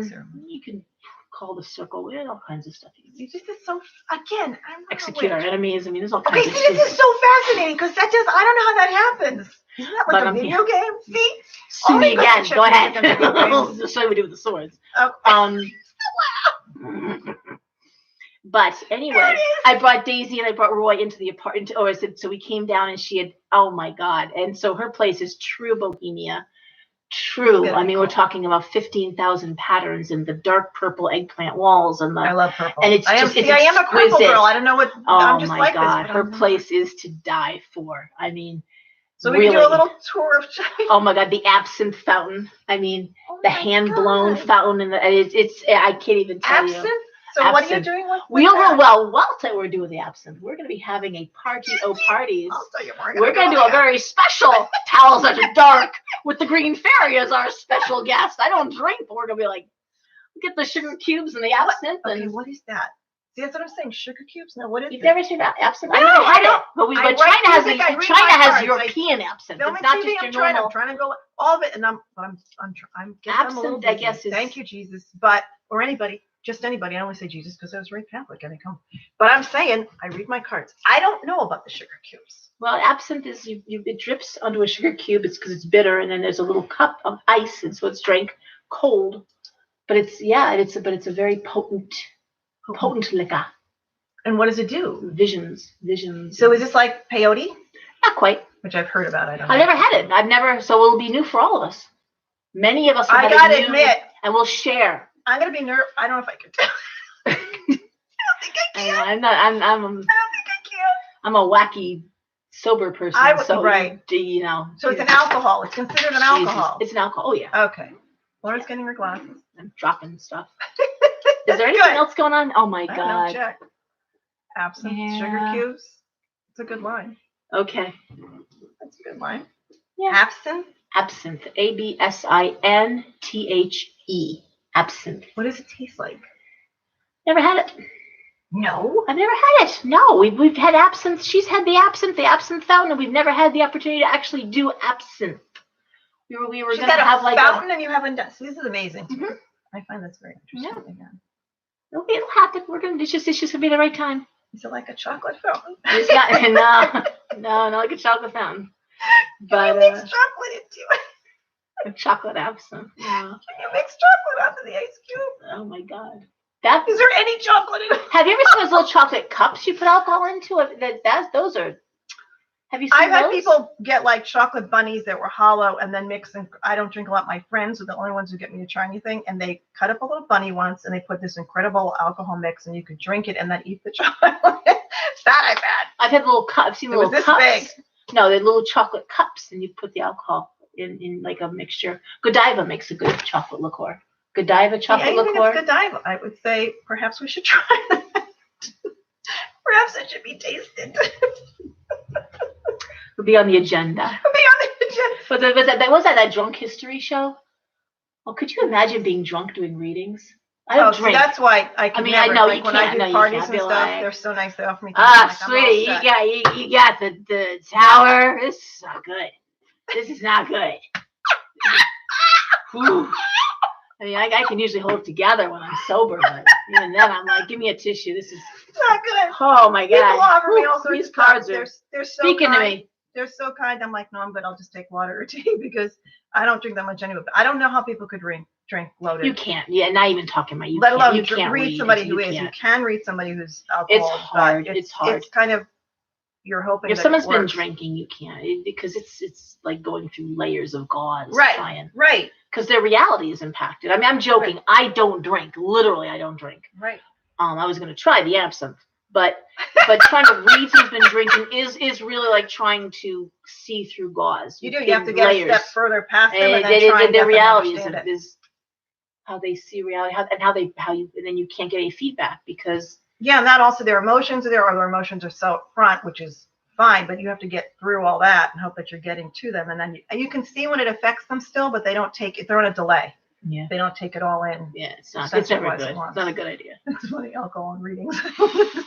ceremony. You can call the circle. We have all kinds of stuff. You just is so again. Execute our enemies. I mean, there's all kinds of stuff. Okay, this is so fascinating because I don't know how that happens. Isn't that like a video game? See? Sue me again. Go ahead. That's what we do with the swords. Okay. But anyway, I brought Daisy and I brought Roy into the apartment. Or I said, so we came down and she had, oh my God. And so her place is true bohemia. True. I mean, we're talking about 15,000 patterns and the dark purple eggplant walls and I love purple. And it's I am a purple girl. I don't know what. I'm just my God, her place is to die for. I mean. So we can do a little tour of China. Oh my God, the absinthe fountain. I mean, the hand-blown fountain, and it's I can't even tell you. So absinthe. What are you doing with that? Well, I'll tell you what we're doing with the absinthe. We're going to be having a party parties. I'll tell you more. We're going to do a very special Towels After Dark with the Green Fairy as our special guest. I don't drink, but we're going to be like, get the sugar cubes and the absinthe. Okay, what is that? See, that's what I'm saying. Sugar cubes? No, what is it? You've never seen absinthe? No, I never had it. But China has European absinthe. It's not just your normal. I'm trying to go all of it, and I'm absinthe. I guess is. Thank you, Jesus. Or anybody, just anybody. I don't want to say Jesus because I was raised Catholic and I come. But I'm saying I read my cards. I don't know about the sugar cubes. Well, absinthe is it drips onto a sugar cube. It's because it's bitter, and then there's a little cup of ice, and so it's drank cold. But it's a very potent liquor. And what does it do? Visions. So is this like peyote? Not quite. Which I've heard about. I've never had it. So it'll be new for all of us. Many of us will I gotta admit. And we'll share. I'm gonna be nervous. I don't know if I can tell. I don't think I can. I don't think I can. I'm a wacky sober person. Right. You know. So it's an alcohol. It's considered an alcohol. It's an alcohol. Oh yeah. Okay. Laura's getting her glasses. I'm dropping stuff. Is there anything else going on? Oh my God. Check. Absinthe, sugar cubes. It's a good line. Okay. That's a good line. Yeah. Absinthe? Absinthe. ABSINTHE. Absinthe. What does it taste like? Never had it. No. I've never had it. No. We've had absinthe. She's had the absinthe fountain, and we've never had the opportunity to actually do absinthe. We were going to have like a fountain and you haven't done. So this is amazing. Mm-hmm. I find that's very interesting. Yeah. It'll happen. It's just gonna be the right time. Is it like a chocolate fountain? It's not. No, not like a chocolate fountain. But you mix chocolate into it. A chocolate absinthe. Yeah. Can you mix chocolate onto the ice cube? Oh my God. Is there any chocolate in it? Have you ever seen those little chocolate cups you put alcohol into? Those are. Have you seen I've had those? people get like chocolate bunnies that were hollow and then mix them. I don't drink a lot. My friends are the only ones who get me to try anything. And they cut up a little bunny once and they put this incredible alcohol mix and you could drink it and then eat the chocolate. That I've had. I've had little cups. I've seen little this cups. Big. No, they're little chocolate cups, and you put the alcohol in like a mixture. Godiva makes a good chocolate liqueur. Godiva chocolate liqueur. Godiva. I would say perhaps we should try that. Perhaps it should be tasted. Would be on the agenda. But was that drunk history show? Well, could you imagine being drunk doing readings? I don't drink. So that's why I can never. I know like you when can't. I do parties and stuff, like, they're so nice. They offer me. Sweetie, you got the tower. This is not good. This is not good. I mean, I can usually hold it together when I'm sober, but even then, I'm like, give me a tissue. This is not good. Oh my God! People offer me all sorts these of cards. They're so speaking kind. To me. They're so kind. I'm like, no, I'm good. I'll just take water or tea because I don't drink that much anyway. But I don't know how people could drink loaded. You can't. Yeah, not even talking about you. Let alone you can't read somebody who is. You can read somebody who's alcohol. It's hard. It's hard. It's kind of you're hoping. If someone's been drinking, you can't because it's like going through layers of gauze. Right. Right. Because their reality is impacted. I mean, I'm joking. Right. I don't drink. Literally, I don't drink. Right. I was going to try the absinthe, but trying to read who's been drinking is really like trying to see through gauze. You do. You have to get a step further past them and then try and their reality is how they see reality, and then you can't get any feedback because. Yeah, and that also their emotions are there, or their emotions are so up front, which is fine, but you have to get through all that and hope that you're getting to them, and then you can see when it affects them still, but they don't take it. They're on a delay. Yeah. They don't take it all in. Yeah, it's never good. It's not a good idea. It's funny, alcohol and readings. It's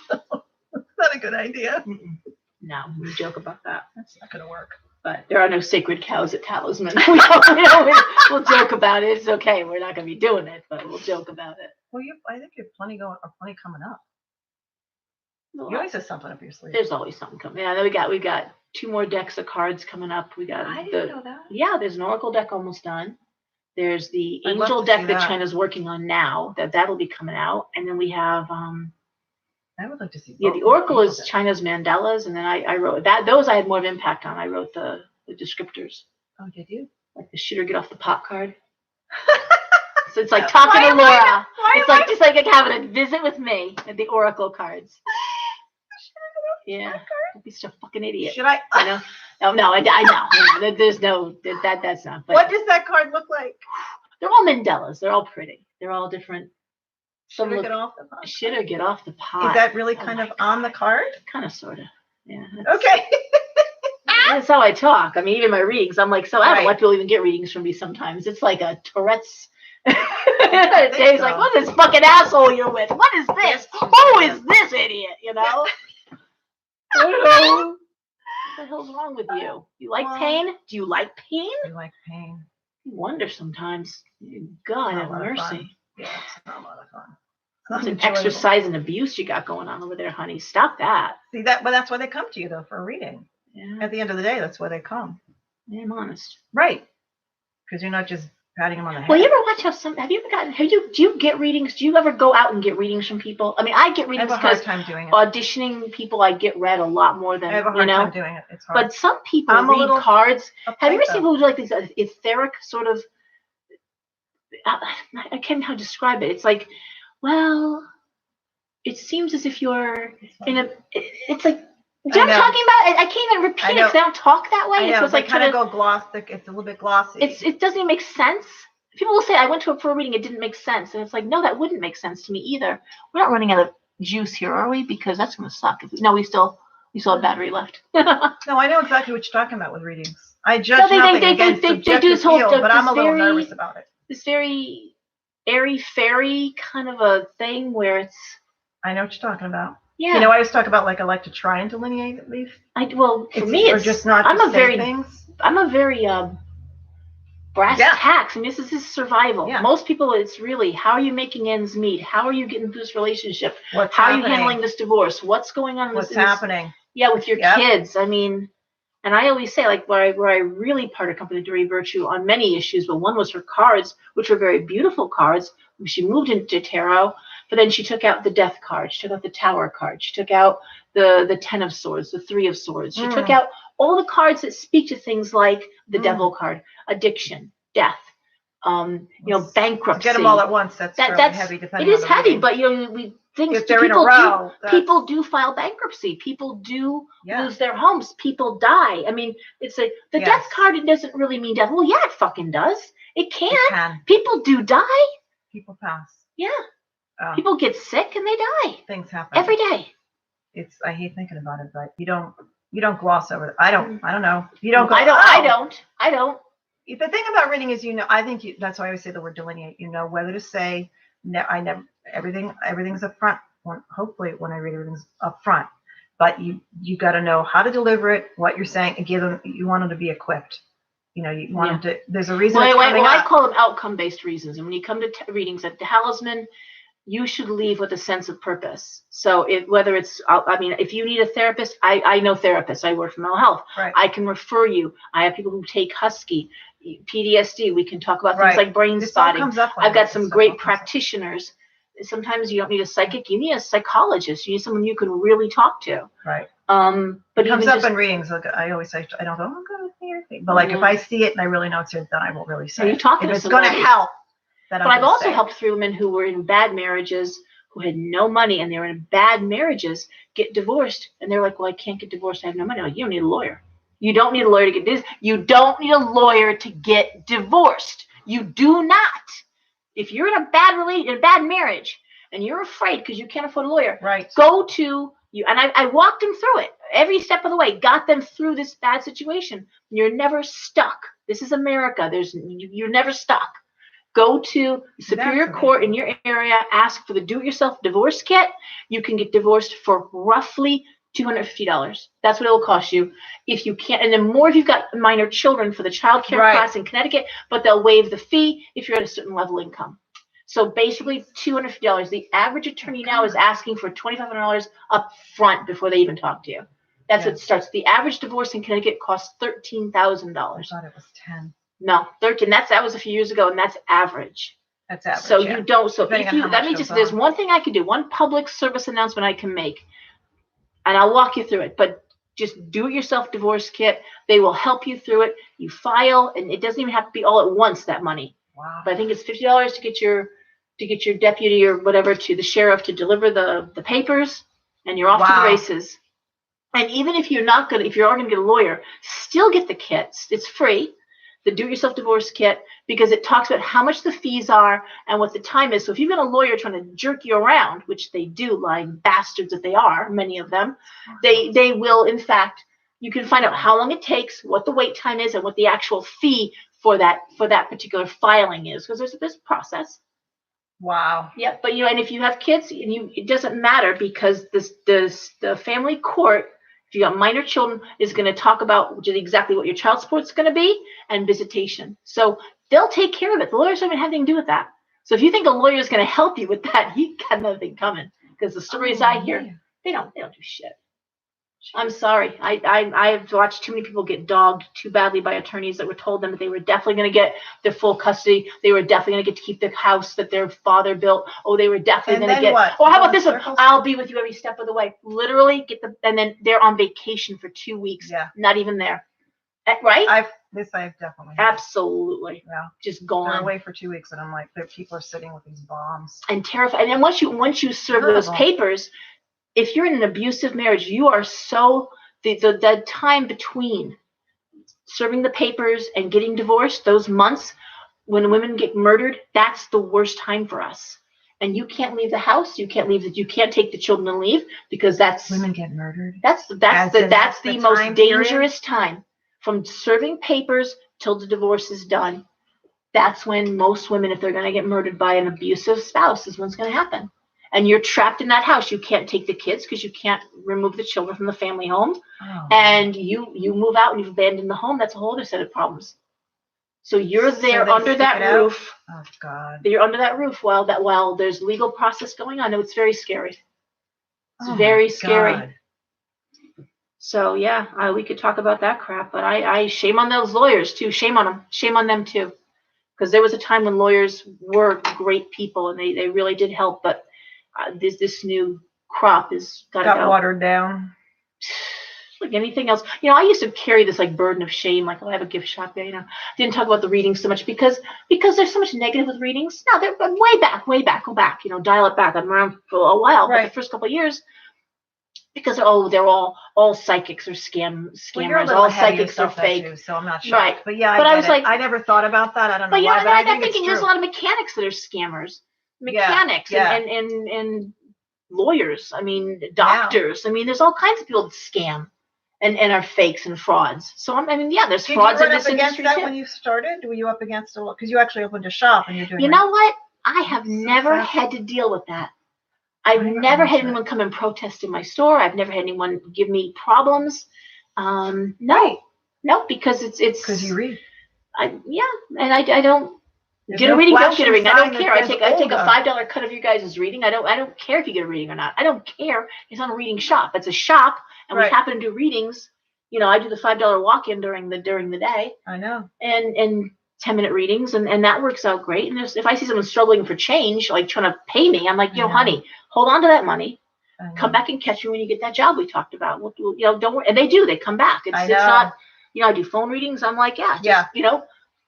not a good idea. Mm-mm. No, we joke about that. That's not going to work. But there are no sacred cows at Talisman. We'll joke about it. It's okay. We're not going to be doing it, but we'll joke about it. Well, I think you have plenty coming up. You always have something up your sleeve. There's always something coming. Yeah, we got 2 more decks of cards coming up. We got. I didn't know that. Yeah, there's an Oracle deck almost done. There's the Angel deck that China's working on now. That'll be coming out, and then we have. I would like to see. Yeah, the Oracle is China's mandalas, and then I wrote that. Those I had more of an impact on. I wrote the descriptors. Oh, did you? Like the shooter get off the pot card. So it's like talking to Laura. It's like having a visit with me at the Oracle cards. Yeah, don't be such a fucking idiot. Should I? I know. Oh, no, I know. There's no that's not. But what does that card look like? They're all mandalas. They're all pretty. They're all different. Should I get off the pot? Should I get off the pot? Is that really kind of on the card? Kind of, sort of. Yeah. Okay. That's how I talk. I mean, even my readings, I'm like, so I don't know why people even get readings from me sometimes. It's like a Tourette's. Dave's like, what is this fucking asshole you're with? What is this? Who is this idiot? You know? What the hell's wrong with you? You like pain? Do you like pain? I like pain. You wonder sometimes. God have mercy. Yeah, it's not a lot of fun. It's an exercise and abuse you got going on over there, honey. Stop that. See that, but that's why they come to you though for a reading. Yeah. At the end of the day, that's why they come. Yeah, I'm honest. Right. Because you're not just patting them on the head. Well, you ever watch do you get readings? Do you ever go out and get readings from people? I mean, I get readings because I have a hard time doing it. Auditioning people, I get read a lot more than, I have a hard time doing it. It's hard. But some people read cards. Have you ever seen people who do like these etheric sort of, I can't know how to describe it. It's like, well, it seems as if you're in a, it's like, do you know what I'm talking about? I can't even repeat it because they don't talk that way. It's like kind of go glossy. It's a little bit glossy. It doesn't even make sense. People will say, I went to a reading, it didn't make sense. And it's like, no, that wouldn't make sense to me either. We're not running out of juice here, are we? Because that's going to suck. We still have battery left. No, I know exactly what you're talking about with readings. I judge nothing against subjective this whole field, but I'm a little nervous about it. This very airy-fairy kind of a thing where it's... I know what you're talking about. Yeah. You know, I always talk about I like to try and delineate at least. For me, it's just not. I'm a very brass tacks. I mean, this is survival. Yeah. Most people, it's really how are you making ends meet? How are you getting through this relationship? How are you handling this divorce? What's going on? What's happening? Yeah, with your kids. I mean, and I always say where I really parted company with Dory Virtue on many issues, but one was her cards, which were very beautiful cards. She moved into tarot. But then she took out the Death card. She took out the Tower card. She took out the 10 of Swords, the 3 of Swords. She took out all the cards that speak to things like the devil card, addiction, death, bankruptcy. To get them all at once, that's fairly heavy. Depending it is on the heavy, reading. but if they're in a row, people do file bankruptcy. People do lose their homes. People die. I mean, it's the death card. It doesn't really mean death. Well, yeah, it fucking does. It can. It can. People do die. People pass. Yeah. People get sick and they die. Things happen every day. I hate thinking about it, but you don't gloss over it. I don't know. You don't go. I don't. The thing about reading is, I think that's why I always say the word delineate. Whether to say, I never, everything's up front. Hopefully when I read everything's up front, but you got to know how to deliver it, what you're saying, and you want them to be equipped. You want them to, there's a reason. I call them outcome-based reasons. And when you come to readings at Talisman, you should leave with a sense of purpose. So if you need a therapist, I know therapists. I work for mental health. Right. I can refer you. I have people who take Husky, PTSD. We can talk about things like brain spotting. I've got some great practitioners. Sometimes you don't need a psychic. You need a psychologist. You need someone you can really talk to. Right. But it comes up in readings. Like I always say, I don't go, oh, God, therapy. But if I see it and I really know it's here, then I will really say it. If it's going to help. But I've also helped 3 women who were in bad marriages, who had no money, and they were in bad marriages, get divorced. And they're like, well, I can't get divorced. I have no money. I'm like, you don't need a lawyer. You don't need a lawyer to get this. You don't need a lawyer to get divorced. You do not. If you're in a bad marriage, and you're afraid because you can't afford a lawyer, right? Go to you. And I walked them through it every step of the way. Got them through this bad situation. You're never stuck. This is America. You're never stuck. Go to Superior Court in your area, ask for the do-it-yourself divorce kit. You can get divorced for roughly $250. That's what it will cost you if you can't. And then more if you've got minor children for the child care class in Connecticut, but they'll waive the fee if you're at a certain level income. So basically $250. The average attorney now is asking for $2,500 up front before they even talk to you. That's what starts. The average divorce in Connecticut costs $13,000. I thought it was 10. No, 13. That was a few years ago, and that's average. That's average. So you don't. So that means there's one thing I can do, one public service announcement I can make, and I'll walk you through it. But just do it yourself divorce kit. They will help you through it. You file, and it doesn't even have to be all at once. That money. Wow. But I think it's $50 to get your deputy or whatever to the sheriff to deliver the papers, and you're off to the races. And even if you're not gonna, if you're gonna get a lawyer, still get the kits. It's free. The do-it-yourself divorce kit, because it talks about how much the fees are and what the time is. So if you've got a lawyer trying to jerk you around, which they do, lying bastards that they are, many of them, they will, in fact, you can find out how long it takes, what the wait time is, and what the actual fee for that particular filing is, because there's a process. Wow. Yeah, but and if you have kids, it doesn't matter, because the family court, if you got minor children, is going to talk about exactly what your child support is going to be and visitation. So they'll take care of it. The lawyers don't even have anything to do with that. So if you think a lawyer is going to help you with that, you got nothing coming. Because the stories I hear, they don't do shit. I'm sorry. I've watched too many people get dogged too badly by attorneys that were told them that they were definitely going to get their full custody. They were definitely going to get to keep the house that their father built. Oh, they were definitely going to get. What? Or how about this one? I'll be with you every step of the way. Literally and then they're on vacation for 2 weeks. Yeah. Not even there. Right? I've definitely. Absolutely. Yeah. Just gone. They're away for 2 weeks, and I'm like, people are sitting with these bombs. And terrified. And then once you serve those papers. If you're in an abusive marriage, you are the time between serving the papers and getting divorced, those months when women get murdered, that's the worst time for us. And you can't leave the house. You can't take the children and leave, because that's women get murdered. That's the most dangerous time, from serving papers till the divorce is done. That's when most women, if they're going to get murdered by an abusive spouse, is when it's going to happen. And you're trapped in that house. You can't take the kids because you can't remove the children from the family home. Oh. And you move out and you've abandoned the home. That's a whole other set of problems. So you're there under that roof. Oh God. You're under that roof while there's legal process going on. No, it's very scary. It's very scary. God. So yeah, we could talk about that crap, but I shame on those lawyers too. Shame on them. Shame on them too. Because there was a time when lawyers were great people and they really did help, but this new crop got watered down. like anything else. I used to carry this like burden of shame, like, oh, I have a gift shop there. Didn't talk about the readings so much because there's so much negative with readings. No, they're way back, go back. Dial it back. I'm around for a while, but the first couple of years, because they're all psychics or scammers. Well, you're a little all ahead of psychics are yourself fake. too, so I'm not shocked. Right. But yeah, But I I get was it. like, I never thought about that. I don't know but why, but I think I'm thinking it's there's true. a lot of mechanics that are scammers, mechanics and lawyers. I mean, doctors. I mean, there's all kinds of people that scam and are fakes and frauds. So there's frauds in this industry too. Did you run up against that when you started? Were you up against a lot? Because you actually opened a shop and you're doing. You know what? I have never had to deal with that. I've never had anyone come and protest in my store. I've never had anyone give me problems. No, because it's because you read. And I don't get a reading. Don't get a reading. I don't care. I take a $5 cut of your guys' reading. I don't care if you get a reading or not. I don't care. It's not a reading shop. It's a shop, and we happen to do readings. I do the $5 walk-in during the day. I know. And 10-minute readings, and that works out great. And if I see someone struggling for change, like trying to pay me, I'm like, honey, hold on to that money. Come back and catch me when you get that job we talked about. Don't worry. And they do. They come back. It's not. I do phone readings. I'm like,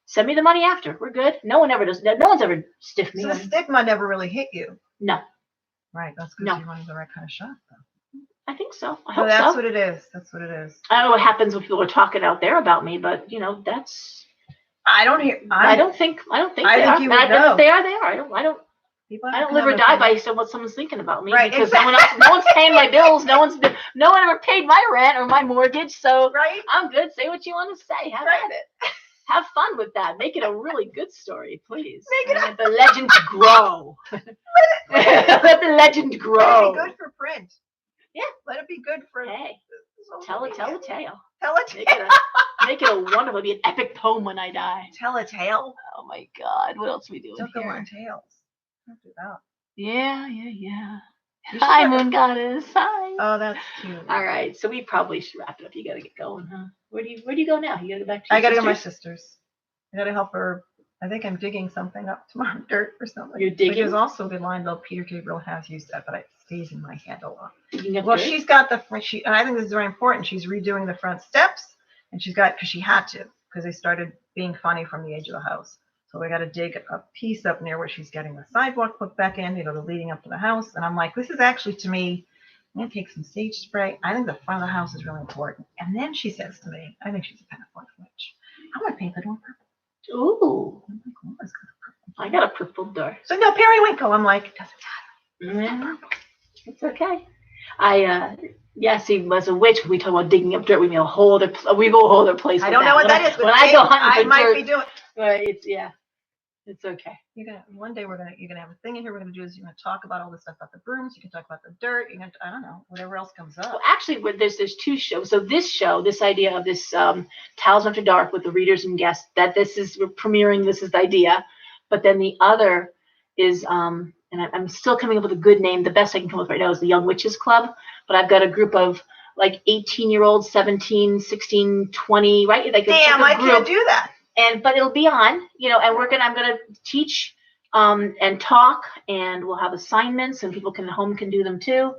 send me the money after. We're good. No one ever does. No one's ever stiffed me. So the stigma never really hit you. No. Right. That's because you're running the right kind of shop, though. I think so. I hope that's so. what it is. That's what it is. I don't know what happens when people are talking out there about me, but that's. I don't hear. I don't think they are. You would know. If they are, they are. I don't live or die based on what someone's thinking about me, because no one's paying my bills. No one ever paid my rent or my mortgage. So I'm good. Say what you want to say. Have at it. Have fun with that. Make it a really good story, please. Let the legend grow. Let the legend grow. Let it be good for print. Yeah. Let it be good for. Hey. Tell a tale. Tell a tale. Make it a wonderful, be an epic poem when I die. Tell a tale. Oh my God! What else are we doing Don't here? Go on tales. Don't do that. Yeah. Hi, Moon Goddess. Hi. Oh, that's cute. All right, so we probably should wrap it up. You got to get going, huh? Where do you go now? You got to go back to. I got to go to my sister's. I got to help her. I think I'm digging something up tomorrow, dirt or something. You're digging. Which is also a good line, though. Peter Gabriel has used that, but it stays in my head a lot. Well, she's got and I think this is very important. She's redoing the front steps, and because she had to, because they started being funny from the edge of the house. So we got to dig a piece up near where she's getting the sidewalk put back in, the leading up to the house. And I'm like, this is actually, to me, I'm going to take some stage spray. I think the front of the house is really important. And then she says to me, I think she's a Pentecost witch, I'm going to paint the door purple. Ooh. I'm like, oh, it's purple. I got a purple door. So no, periwinkle. I'm like, it doesn't matter. Yeah. It's okay. See, as a witch, we talk about digging up dirt. We go a whole other place. I don't know what that is. But when I go hunting I might be doing. But it's okay. One day you're gonna have a thing in here. We're gonna do is you're gonna talk about all this stuff about the brooms. You can talk about the dirt. I don't know, whatever else comes up. Well, actually, there's two shows. So this idea of this Talisman After Dark with the readers and guests, that we're premiering. This is the idea, but then the other is and I'm still coming up with a good name. The best I can come up with right now is the Young Witches Club. But I've got a group of like 18-year-olds, 17, 16, 20, right? Like damn, I can't do that. But it'll be on, and I'm gonna teach and talk, and we'll have assignments, and people home can do them too.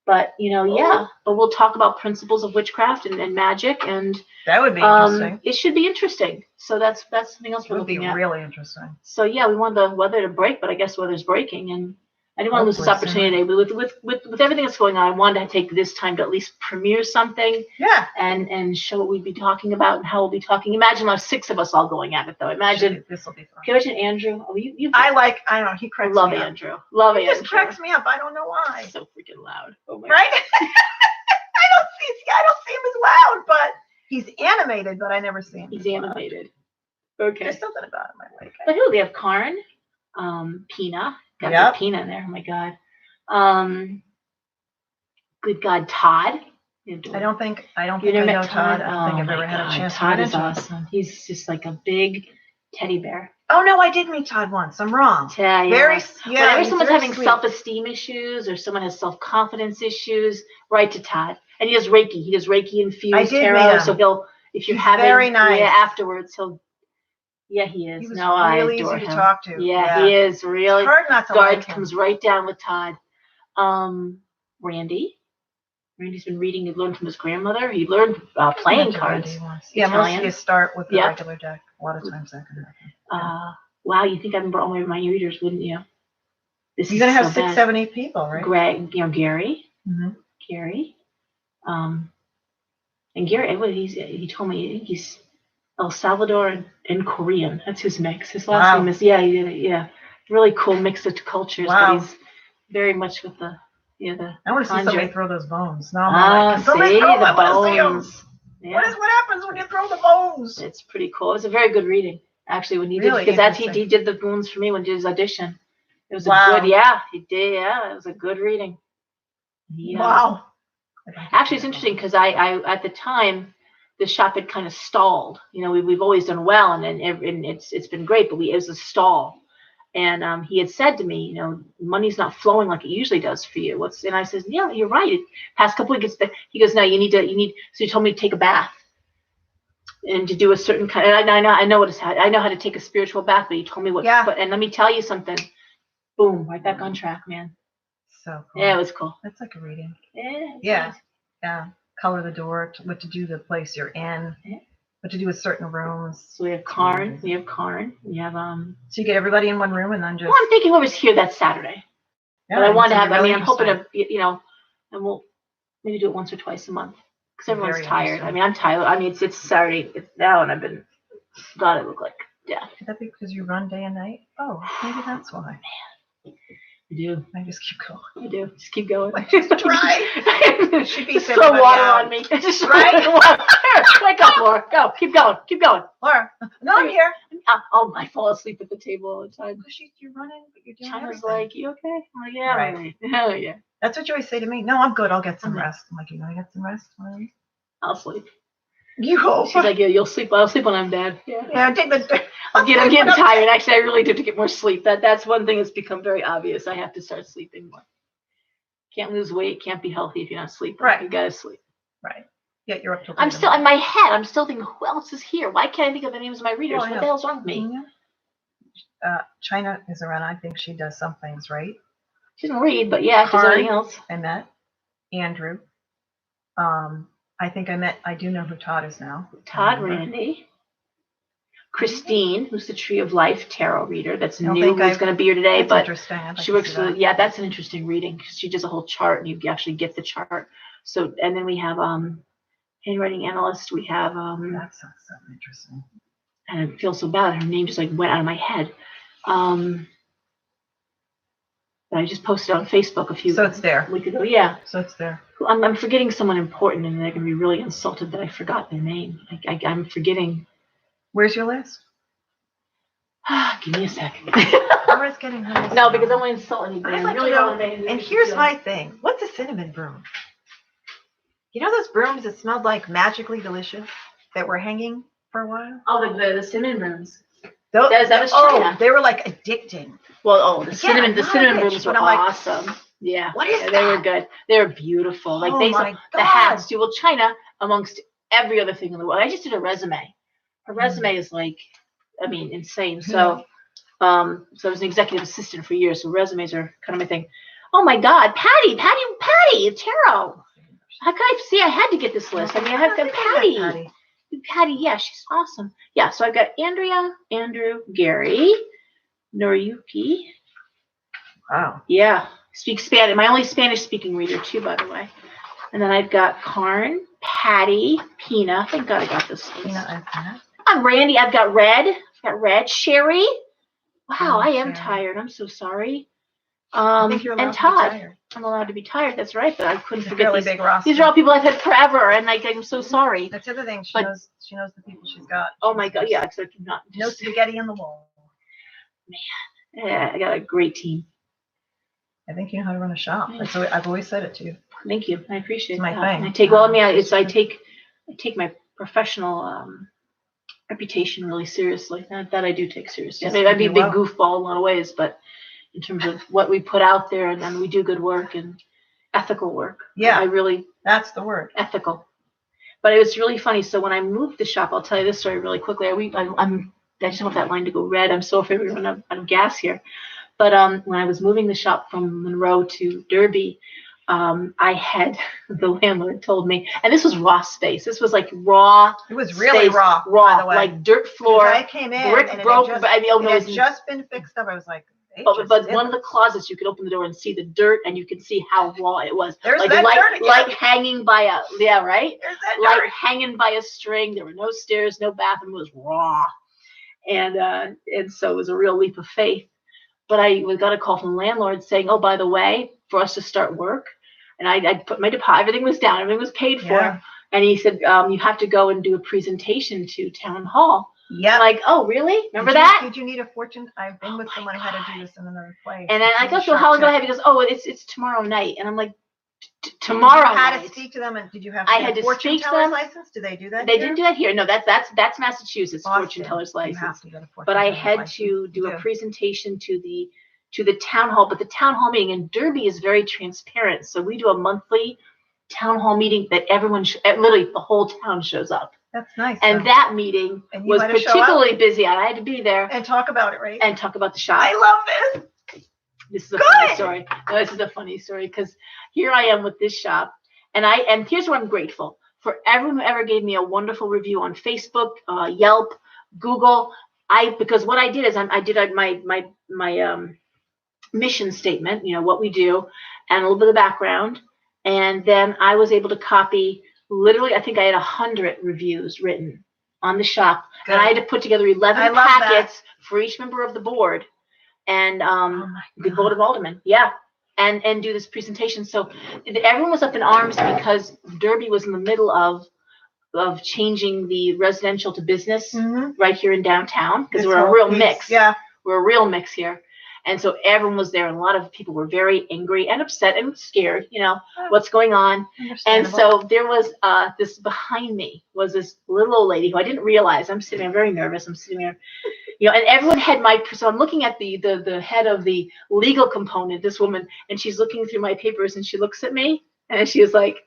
But but we'll talk about principles of witchcraft and magic, and that would be interesting. It should be interesting. So that's something else we're looking at. It would be really interesting. So we want the weather to break, but I guess weather's breaking, and I didn't want to lose this opportunity. But with everything that's going on, I wanted to take this time to at least premiere something. Yeah. And show what we'd be talking about and how we'll be talking. Imagine our 6 of us all going at it, though. Imagine. This will be fun. Can you imagine Andrew? Oh, you. I don't know. He cracks me up. Andrew. Love Andrew. He just cracks me up. I don't know why. He's so freaking loud. Oh my right? I don't see him as loud, but he's animated. But I never see him. He's animated. Okay. There's something about him I like. But who? We have Karn, Pina. Got Pina in there. Oh my God. Good God, Todd. I don't think I know Todd. I don't think I've ever had a chance. Todd is awesome. He's just like a big teddy bear. Oh no, I did meet Todd once. I'm wrong. Whenever someone's having self-esteem issues or someone has self-confidence issues, write to Todd. And he does Reiki. He does Reiki infused tarot. So if you're having very nice. Afterwards he'll. Yeah, he is. He was really easy to talk to. Yeah, he is really. It's hard not to guard like him. comes right down with Todd. Randy. Randy's been reading. He learned from his grandmother. He learned playing Mentioned cards. Randy once. Yeah, most of you start with the Yeah. regular deck. A lot of times that can happen. Wow, you think I remember all my readers, wouldn't you? This You're gonna is have so 6, bad. 7, 8 people, right? Greg, Gary. Mm-hmm. Gary. And Gary, he told me he's El Salvador and Korean. That's his mix. His last name is yeah. Really cool mix of cultures. Wow. But he's very much with the I want to see somebody throw those bones. Now I'm like, see the bones. Yeah. What happens when you throw the bones? It's pretty cool. It's a very good reading, actually, when he Really? did, because he did the bones for me when he did his audition. It was a good, he did, it was a good reading. Wow. Actually, it's interesting because I at the time, the shop had kind of stalled. You know, we've always done well, and it's been great, but it was a stall. And he had said to me, you know, money's not flowing like it usually does for you. And I said, yeah, you're right. Past couple of weeks, he goes, no, you need. So he told me to take a bath and to do a certain kind. And I know how to take a spiritual bath, but he told me what. Yeah. And let me tell you something. Boom, right back on track, man. So cool. Yeah, it was cool. That's like a reading. Yeah. Yeah. Color the door, what to do the place you're in. Yeah. What to do with certain rooms. So we have Karn. We have So you get everybody in one room and then just. Well, I'm thinking whoever's here that Saturday. Yeah, but I want to have. I'm hoping to, and we'll maybe do it once or twice a month because everyone's tired. I mean, I'm tired. I mean, it's Saturday now, and I've been. God, it look like Could that be because you run day and night? Oh, maybe that's why. Man. I do. I just keep going. I do. Just keep going. Just try. Just throw water on me. Just water. Wake up, Laura. Go. Keep going. Keep going. Laura. No, I'm here. I fall asleep at the table all the time. Because you're running, but you're doing China's everything. like, you okay? I'm like, yeah, right. Oh, yeah. That's what you always say to me. No, I'm good. I'll get some rest. I'm like, you want to get some rest? I'll sleep. You hope. She's like, yeah, you'll sleep. I'll sleep when I'm dead. Yeah. I'm getting tired. Actually, I really do have to get more sleep. That's one thing that's become very obvious. I have to start sleeping more. Can't lose weight. Can't be healthy if you're not sleeping. Right. You gotta sleep. Right. Yeah, you're up to. I'm still in my head. I'm still thinking, who else is here? Why can't I think of the names of my readers? What the hell's wrong with me? China is around. I think she does some things right. She doesn't read, but yeah, she does everything else. I met Andrew. I do know who Todd is now. Todd, Randy. Christine, who's the Tree of Life tarot reader. That's new. Who's going to be here today, but she works for. Yeah, that's an interesting reading. She does a whole chart, and you actually get the chart. So, and then we have handwriting analyst. We have that sounds so interesting. And I feel so bad. Her name just like went out of my head. I just posted on Facebook a few. So it's there. Week ago. Yeah. So it's there. I'm forgetting someone important, and they're going to be really insulted that I forgot their name. I'm forgetting. Where's your list? Give me a second. Laura's getting her list. No, because I don't want to insult anybody. I really don't. And here's my thing. What's a cinnamon broom? You know those brooms that smelled like magically delicious that were hanging for a while? Oh, the cinnamon brooms. That was China. They were like addicting. Well, the cinnamon brooms were awesome. Yeah. What is that? They were good. They were beautiful. Like the hats too. Well, China, amongst every other thing in the world. I just did a resume. Her resume is like, I mean, insane. So, so I was an executive assistant for years. So resumes are kind of my thing. Oh my God, Patty, tarot. How could I see? I had to get this list. I mean, I have got Patty, yeah, she's awesome. Yeah, so I've got Andrea, Andrew, Gary, Noriyuki. Wow. Yeah, speaks Spanish. My only Spanish-speaking reader too, by the way. And then I've got Karn, Patty, Pina. Thank God I got this list. Pina and Pina. I'm Randy. I've got Red. Sherry. Wow, I am tired. I'm so sorry. I think you're allowed and Todd. to be tired. I'm allowed to be tired. That's right, but I couldn't forget really big roster. These are all people I've had forever, and I'm so sorry. That's the other thing. She knows the people she's got. Oh my God, yeah. Except not no spaghetti in the wall. Man, yeah, I got a great team. I think you know how to run a shop. That's what I've always said it to you. Thank you. I appreciate my that. thing. I take my professional reputation really seriously. That I do take seriously. Yes, I'd be a big goofball in a lot of ways, but in terms of what we put out there, and then we do good work and ethical work. Yeah, that's the word. Ethical. But it was really funny. So when I moved the shop, I'll tell you this story really quickly. I just want that line to go red. I'm so afraid we're running out of gas here. But when I was moving the shop from Monroe to Derby, I had the landlord told me, and this was raw space. This was like raw. It was really space, raw, by the way. like dirt floor. I came in brick and broke. it had just been fixed up. I was like, but one of the closets, you could open the door and see the dirt, and you could see how raw it was. There's like that dirt again. Like hanging by a right. There's that like dirt. Hanging by a string. There were no stairs, no bathroom. It was raw, and so it was a real leap of faith. But I got a call from the landlord saying, "Oh, by the way, for us to start work," and I put my deposit. Everything was down. Everything was paid for. Yeah. And he said, "You have to go and do a presentation to town hall." Yeah. Like, oh, really? Remember that? Did you need a fortune? I've been with someone who had to do this in another place. And then I go, so how long do I have? He goes, oh, it's tomorrow night. And I'm like, tomorrow night. You had to speak to them, and did you have to get a fortune teller's license? Do they do that? They didn't do that here. No, that's Massachusetts. Boston. Fortune teller's license. You have to get a fortune but I had license. to do a presentation to the town hall. But the town hall meeting in Derby is very transparent. So we do a monthly town hall meeting that everyone, literally the whole town shows up. That's nice. And that meeting was particularly busy. I had to be there and talk about it, right? And talk about the shop. I love this. This is a funny story. No, this is a funny story because here I am with this shop, and here's what I'm grateful for: everyone who ever gave me a wonderful review on Facebook, Yelp, Google. Because what I did is I did my mission statement, what we do, and a little bit of background, and then I was able to copy. Literally, I think I had 100 reviews written on the shop. Good. And I had to put together 11 packets for each member of the board and the Board of Aldermen. Yeah. And do this presentation. So everyone was up in arms because Derby was in the middle of changing the residential to business right here in downtown because we're a real mix. Yeah. We're a real mix here. And so everyone was there, and a lot of people were very angry and upset and scared, what's going on. And so there was this behind me was this little old lady who I didn't realize. I'm sitting there very nervous. I'm sitting there, and everyone had so I'm looking at the head of the legal component, this woman, and she's looking through my papers, and she looks at me, and she was like,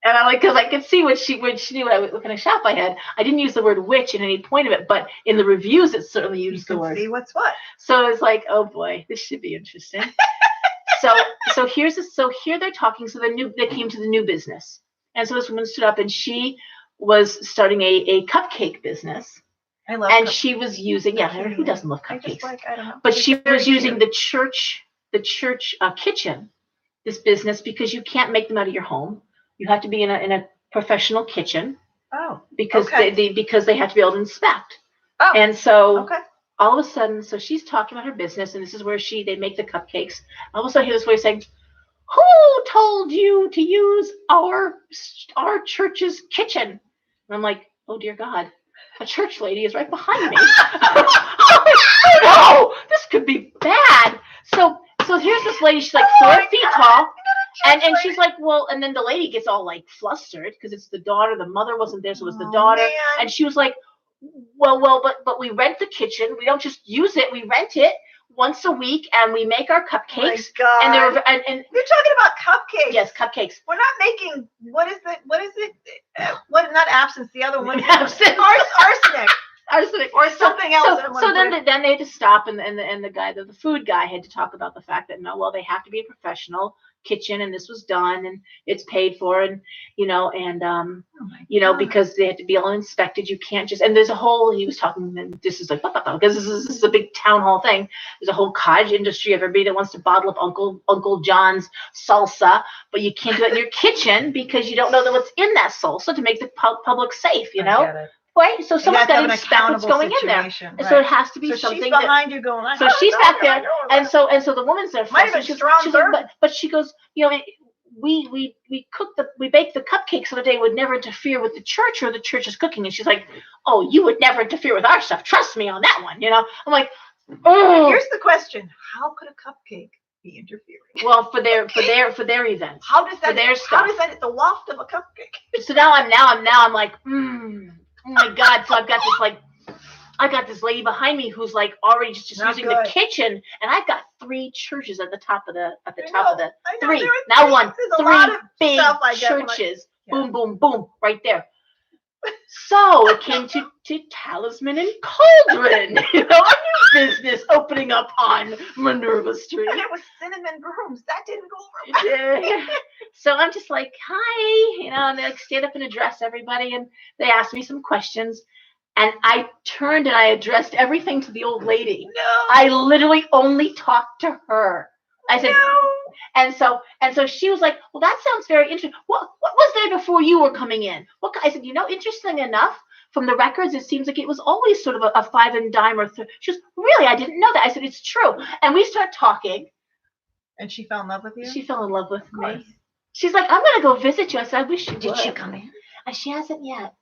and I'm like, because I could see what she knew what kind of shop I had. I didn't use the word witch in any point of it, but in the reviews, it certainly used the word. See what's what. So it's like, oh boy, this should be interesting. so here they're talking. So they came to the new business, and so this woman stood up, and she was starting a cupcake business. I love. And she was using who doesn't love cupcakes? I don't know. But she was using the church kitchen, this business, because you can't make them out of your home. You have to be in a professional kitchen. Oh. Because they have to be able to inspect. Oh. And so all of a sudden, so she's talking about her business, and this is where they make the cupcakes. All of a sudden, I hear this voice saying, "Who told you to use our church's kitchen?" And I'm like, "Oh dear God, a church lady is right behind me." Oh no, this could be bad. So here's this lady. She's like 4 feet tall. And she's like, well, and then the lady gets all like flustered because it's the daughter. The mother wasn't there, so it was the daughter. Man. And she was like, well, but we rent the kitchen. We don't just use it. We rent it once a week, and we make our cupcakes. Oh my God. And you're talking about cupcakes. Yes, cupcakes. We're not making what is it? Not absinthe. The other one. Arsenic. Arsenic or something else. So then they had to stop, and the guy, the food guy, had to talk about the fact that they have to be a professional kitchen, and this was done, and it's paid for, and because they had to be all inspected. You can't just, and there's a whole, he was talking, and this is like because this is a big town hall thing. There's a whole cottage industry, everybody that wants to bottle up Uncle John's salsa, but you can't do it in your kitchen because you don't know what's in that salsa to make the public safe. I get it. Right, so someone's got to inspect what's going in there, and so it has to be something. She's behind you going. So she's back there, and so the woman's there. Might have been strong, but she goes, we bake the cupcakes so that they would never interfere with the church or the church's cooking. And she's like, oh, you would never interfere with our stuff. Trust me on that one. I'm like, oh. Here's the question: how could a cupcake be interfering? Well, for their events. How does that? For their stuff. How does that? The waft of a cupcake. So now I'm like, Oh my God! So I got this lady behind me who's like already just using the kitchen, and I've got 3 churches at the top of the three. Now three big churches. Boom, boom, boom, right there. So it came to Talisman and Cauldron, a new business opened opening up on Minerva Street. And it was cinnamon brooms. That didn't go over well. Yeah. So I'm just like, hi, and they like stand up and address everybody, and they asked me some questions, and I turned and I addressed everything to the old lady. No. I literally only talked to her. I said, no. and so she was like, well, that sounds very interesting. What was there before you were coming in? I said, interesting enough, from the records, it seems like it was always sort of a five and dime or she goes, really? I didn't know that. I said, it's true. And we start talking. And she fell in love with you? She fell in love with me. She's like, I'm going to go visit you. I said, I wish you would. Did she come in? And she hasn't yet.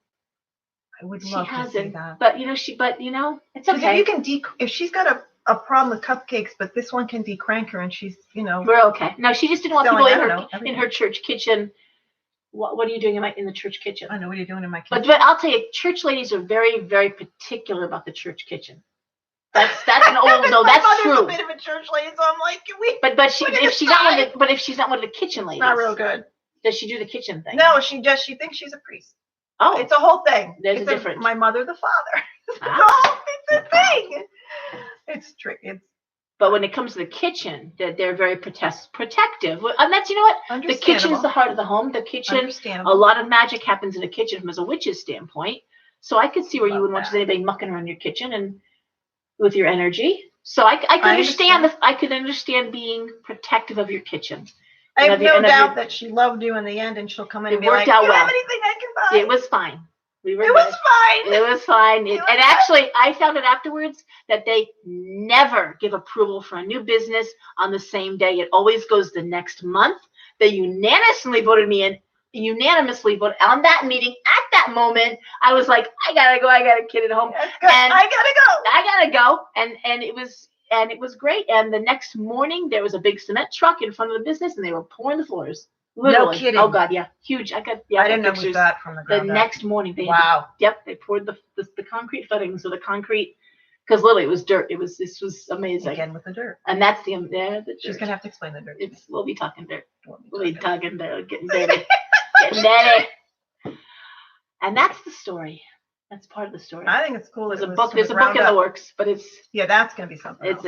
I would love to see that. But, it's okay. If you can if she's got a problem with cupcakes, but this one can decrank her and she's, We're okay. No, she just didn't want people in her church kitchen. What are you doing in the church kitchen? I know, what are you doing in my kitchen? But I'll tell you, church ladies are very, very particular about the church kitchen. That's an old no. That's true. My mother's a bit of a church lady, so I'm like, can we? But if she's not one of the kitchen ladies, not real good. Does she do the kitchen thing? No, she thinks she's a priest. Oh, it's a whole thing. There's a difference. My mother, the father. It's a thing. It's tricky. But when it comes to the kitchen, they're very protective. And that's, the kitchen is the heart of the home. The kitchen, a lot of magic happens in the kitchen from as a witch's standpoint. So I could see where you wouldn't want anybody mucking around your kitchen and with your energy. So I could understand being protective of your kitchen. I have no doubt that she loved you in the end, and she'll come in and be like, "Do you have anything I can buy?" It was fine. It was fine. And actually, I found it afterwards that they never give approval for a new business on the same day. It always goes the next month. They unanimously voted me in. But on that meeting, at that moment, I was like, I gotta go. I got a kid at home, and I gotta go. And it was great. And the next morning, there was a big cement truck in front of the business, and they were pouring the floors. Literally. No kidding. Oh God, yeah, huge. I didn't know that from the ground up. Next morning, they they poured the concrete footings, or the concrete, because literally it was dirt. This was amazing. Again with the dirt. And that's the dirt. She's gonna have to explain the dirt. We'll be talking dirt. We'll be talking dirt, getting dirty. And that's the story. That's part of the story. I think it's cool. There's a book in the works, but it's that's gonna be something. It's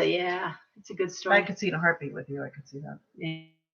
a good story. I could see it in a heartbeat with you. I could see that.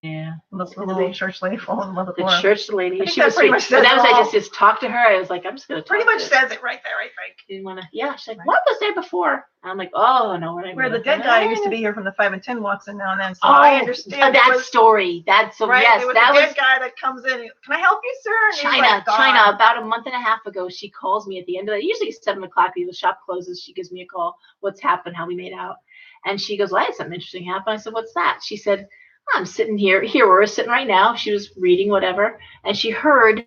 Yeah. The little church lady falling in love with the church lady. She was sweet. But that was I just talked to her. I was like, I'm just gonna talk. Pretty much says it right there, right? Didn't wanna. Yeah. She's like, what was there before? And I'm like, oh no, where the dead guy used to be here from the 5 and 10 walks in now and then. So I understand that story. That's right. Yes, that was the dead guy that comes in. Can I help you, sir? And China. About a month and a half ago, she calls me at the end of the usually 7 o'clock. The shop closes. She gives me a call. What's happened? How we made out? And she goes, well, I had something interesting happen. I said, what's that? She said, I'm sitting here where we're sitting right now. She was reading whatever, and she heard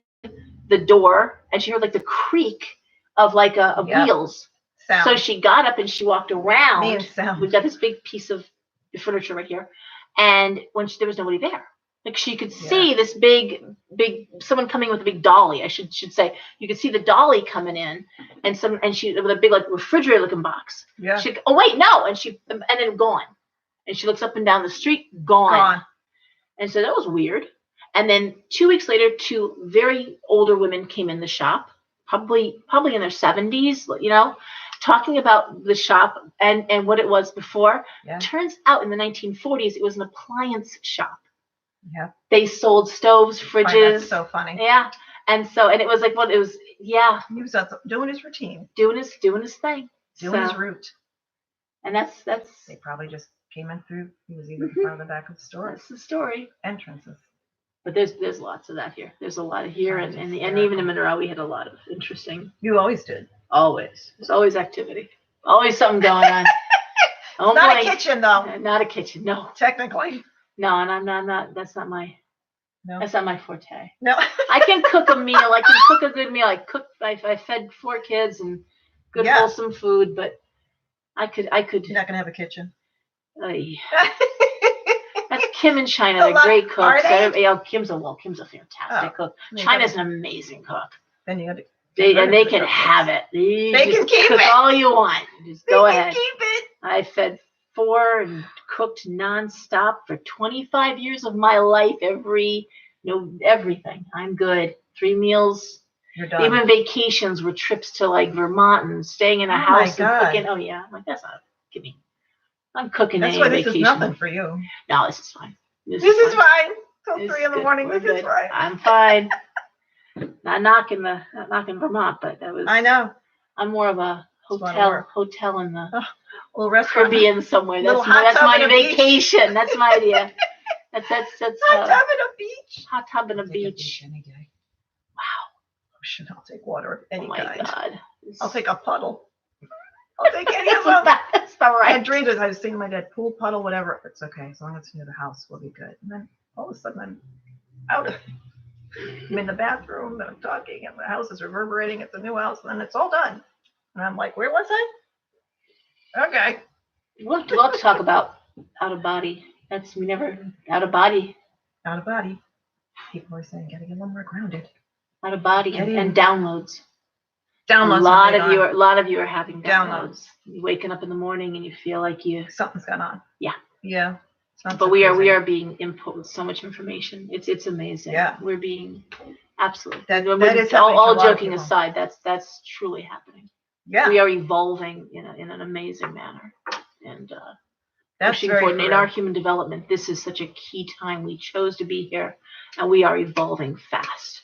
the door, and she heard like the creak of like a wheels. Sound. So she got up and she walked around. We've got this big piece of furniture right here, and there was nobody there. Like she could see this big someone coming with a big dolly. I should say you could see the dolly coming in, and she with a big like refrigerator looking box. Yeah. She, oh wait, no, and then gone. And she looks up and down the street, gone. And so that was weird. And then 2 weeks later, 2 very older women came in the shop, probably in their 70s, talking about the shop and what it was before. Yeah. Turns out in the 1940s, it was an appliance shop. Yeah. They sold stoves, fridges. That's so funny. Yeah. And it was like, he was doing his routine. Doing his thing. Doing his route. And that's. They probably just came in through. He was either in front or the back of the store. That's the story. Entrances. But there's lots of that here. There's a lot of here, and even in Monroe, we had a lot of interesting. You always did. Always. There's always activity. Always something going on. Not a kitchen, though. Not a kitchen, no. Technically. No, and I'm not. That's not my. No. That's not my forte. No. I can cook a meal. I can cook a good meal. I fed 4 kids and good wholesome food, but I could. You're not gonna have a kitchen. That's Kim in China. They're great cooks. Kim's a fantastic cook. China's an amazing cook. Then you got to. They can have it. They can keep cook it. All you want. Just go ahead. Keep it. I fed 4 and cooked nonstop for 25 years of my life. Everything. I'm good. 3 meals. You're done. Even vacations were trips to like Vermont and staying in a house and cooking. Oh yeah, I'm like that's not. Give me. I'm cooking That's any why this vacation. is nothing for you. No, this is fine. This is fine. Till This 3 in the good. morning. We're This is good. fine. I'm fine. Not knocking Vermont, but that was. I know. I'm more of a hotel in the Little restaurant. Caribbean somewhere. Little That's hot tub my and a beach. vacation. That's my idea. That's Hot tub and a beach. hot tub and a beach. Any day. Wow. Ocean. I'll take water of any Oh my kind. God. I'll take a puddle. I'll take any of That's them. that's the I right. had dreams. I was thinking to my dad, pool, puddle, whatever. It's okay. As long as it's near the house, we'll be good. And then all of a sudden, I'm out. I'm in the bathroom, and I'm talking, and the house is reverberating. It's a new house, and then it's all done. And I'm like, where was I? Okay. We'll have to talk about out of body. We never out of body. Out of body. People are saying, gotta get a little more grounded. Out of body and downloads. Downloads. A lot of you are having downloads. You're waking up in the morning and you feel like something's gone on. Yeah. Yeah. But we are being input with so much information. It's amazing. Yeah. We're being absolutely. That is all joking aside. That's truly happening. Yeah. We are evolving in an amazing manner, and that's pushing very forward in our human development. This is such a key time. We chose to be here, and we are evolving fast.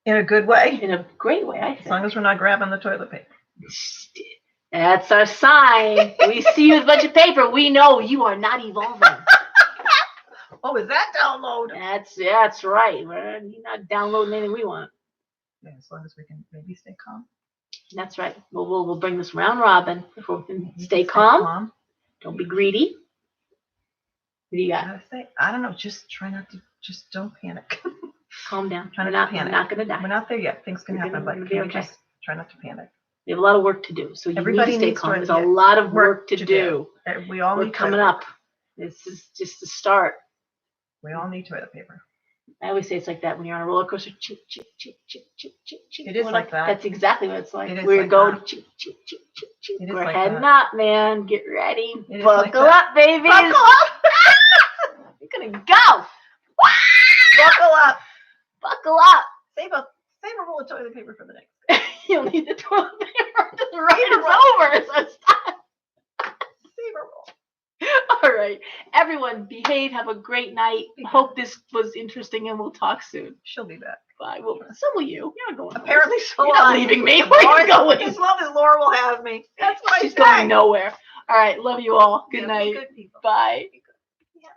In a good way. In a great way, I think. As long as we're not grabbing the toilet paper. That's our sign. We see you with a bunch of paper. We know you are not evolving. Oh, is that download? That's right. You're not downloading anything we want. Yeah, as long as we can maybe stay calm. That's right. We'll bring this round robin. If we can stay calm. Don't be greedy. What do you got? I don't know. Just try not to. Just don't panic. Calm down. We're not going to die. We're not there yet. Things can happen, but can okay. Just try not to panic. We have a lot of work to do, so you Everybody need to stay needs calm. to, There's a lot of work to do. We all We're need coming up. This is just the start. We all need toilet paper. I always say it's like that when you're on a roller coaster. Chip, chip, chip, chip, chip, chip, chip. It is like that. That's exactly what it's like. We're like going chip, chip, chip, chip, chip. We're heading up, man. Get ready. Buckle up, baby. Buckle up. You're gonna go. Buckle up. Buckle up. Save a roll of toilet paper for the next day. You'll need the toilet paper. The ride is over, so stop. Save a roll. All right. Everyone, behave. Have a great night. Hope this was interesting, and we'll talk soon. She'll be back. Bye. Well, so will you. You're not going. Apparently, so you're not leaving me. Where are you going? As long as Laura will have me. That's what She's going nowhere. All right. Love you all. Good night. Be good people. Bye. Be good.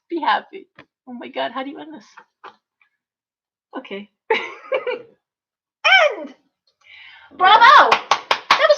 Be happy. Oh my God. How do you end this? Okay. End. Bravo!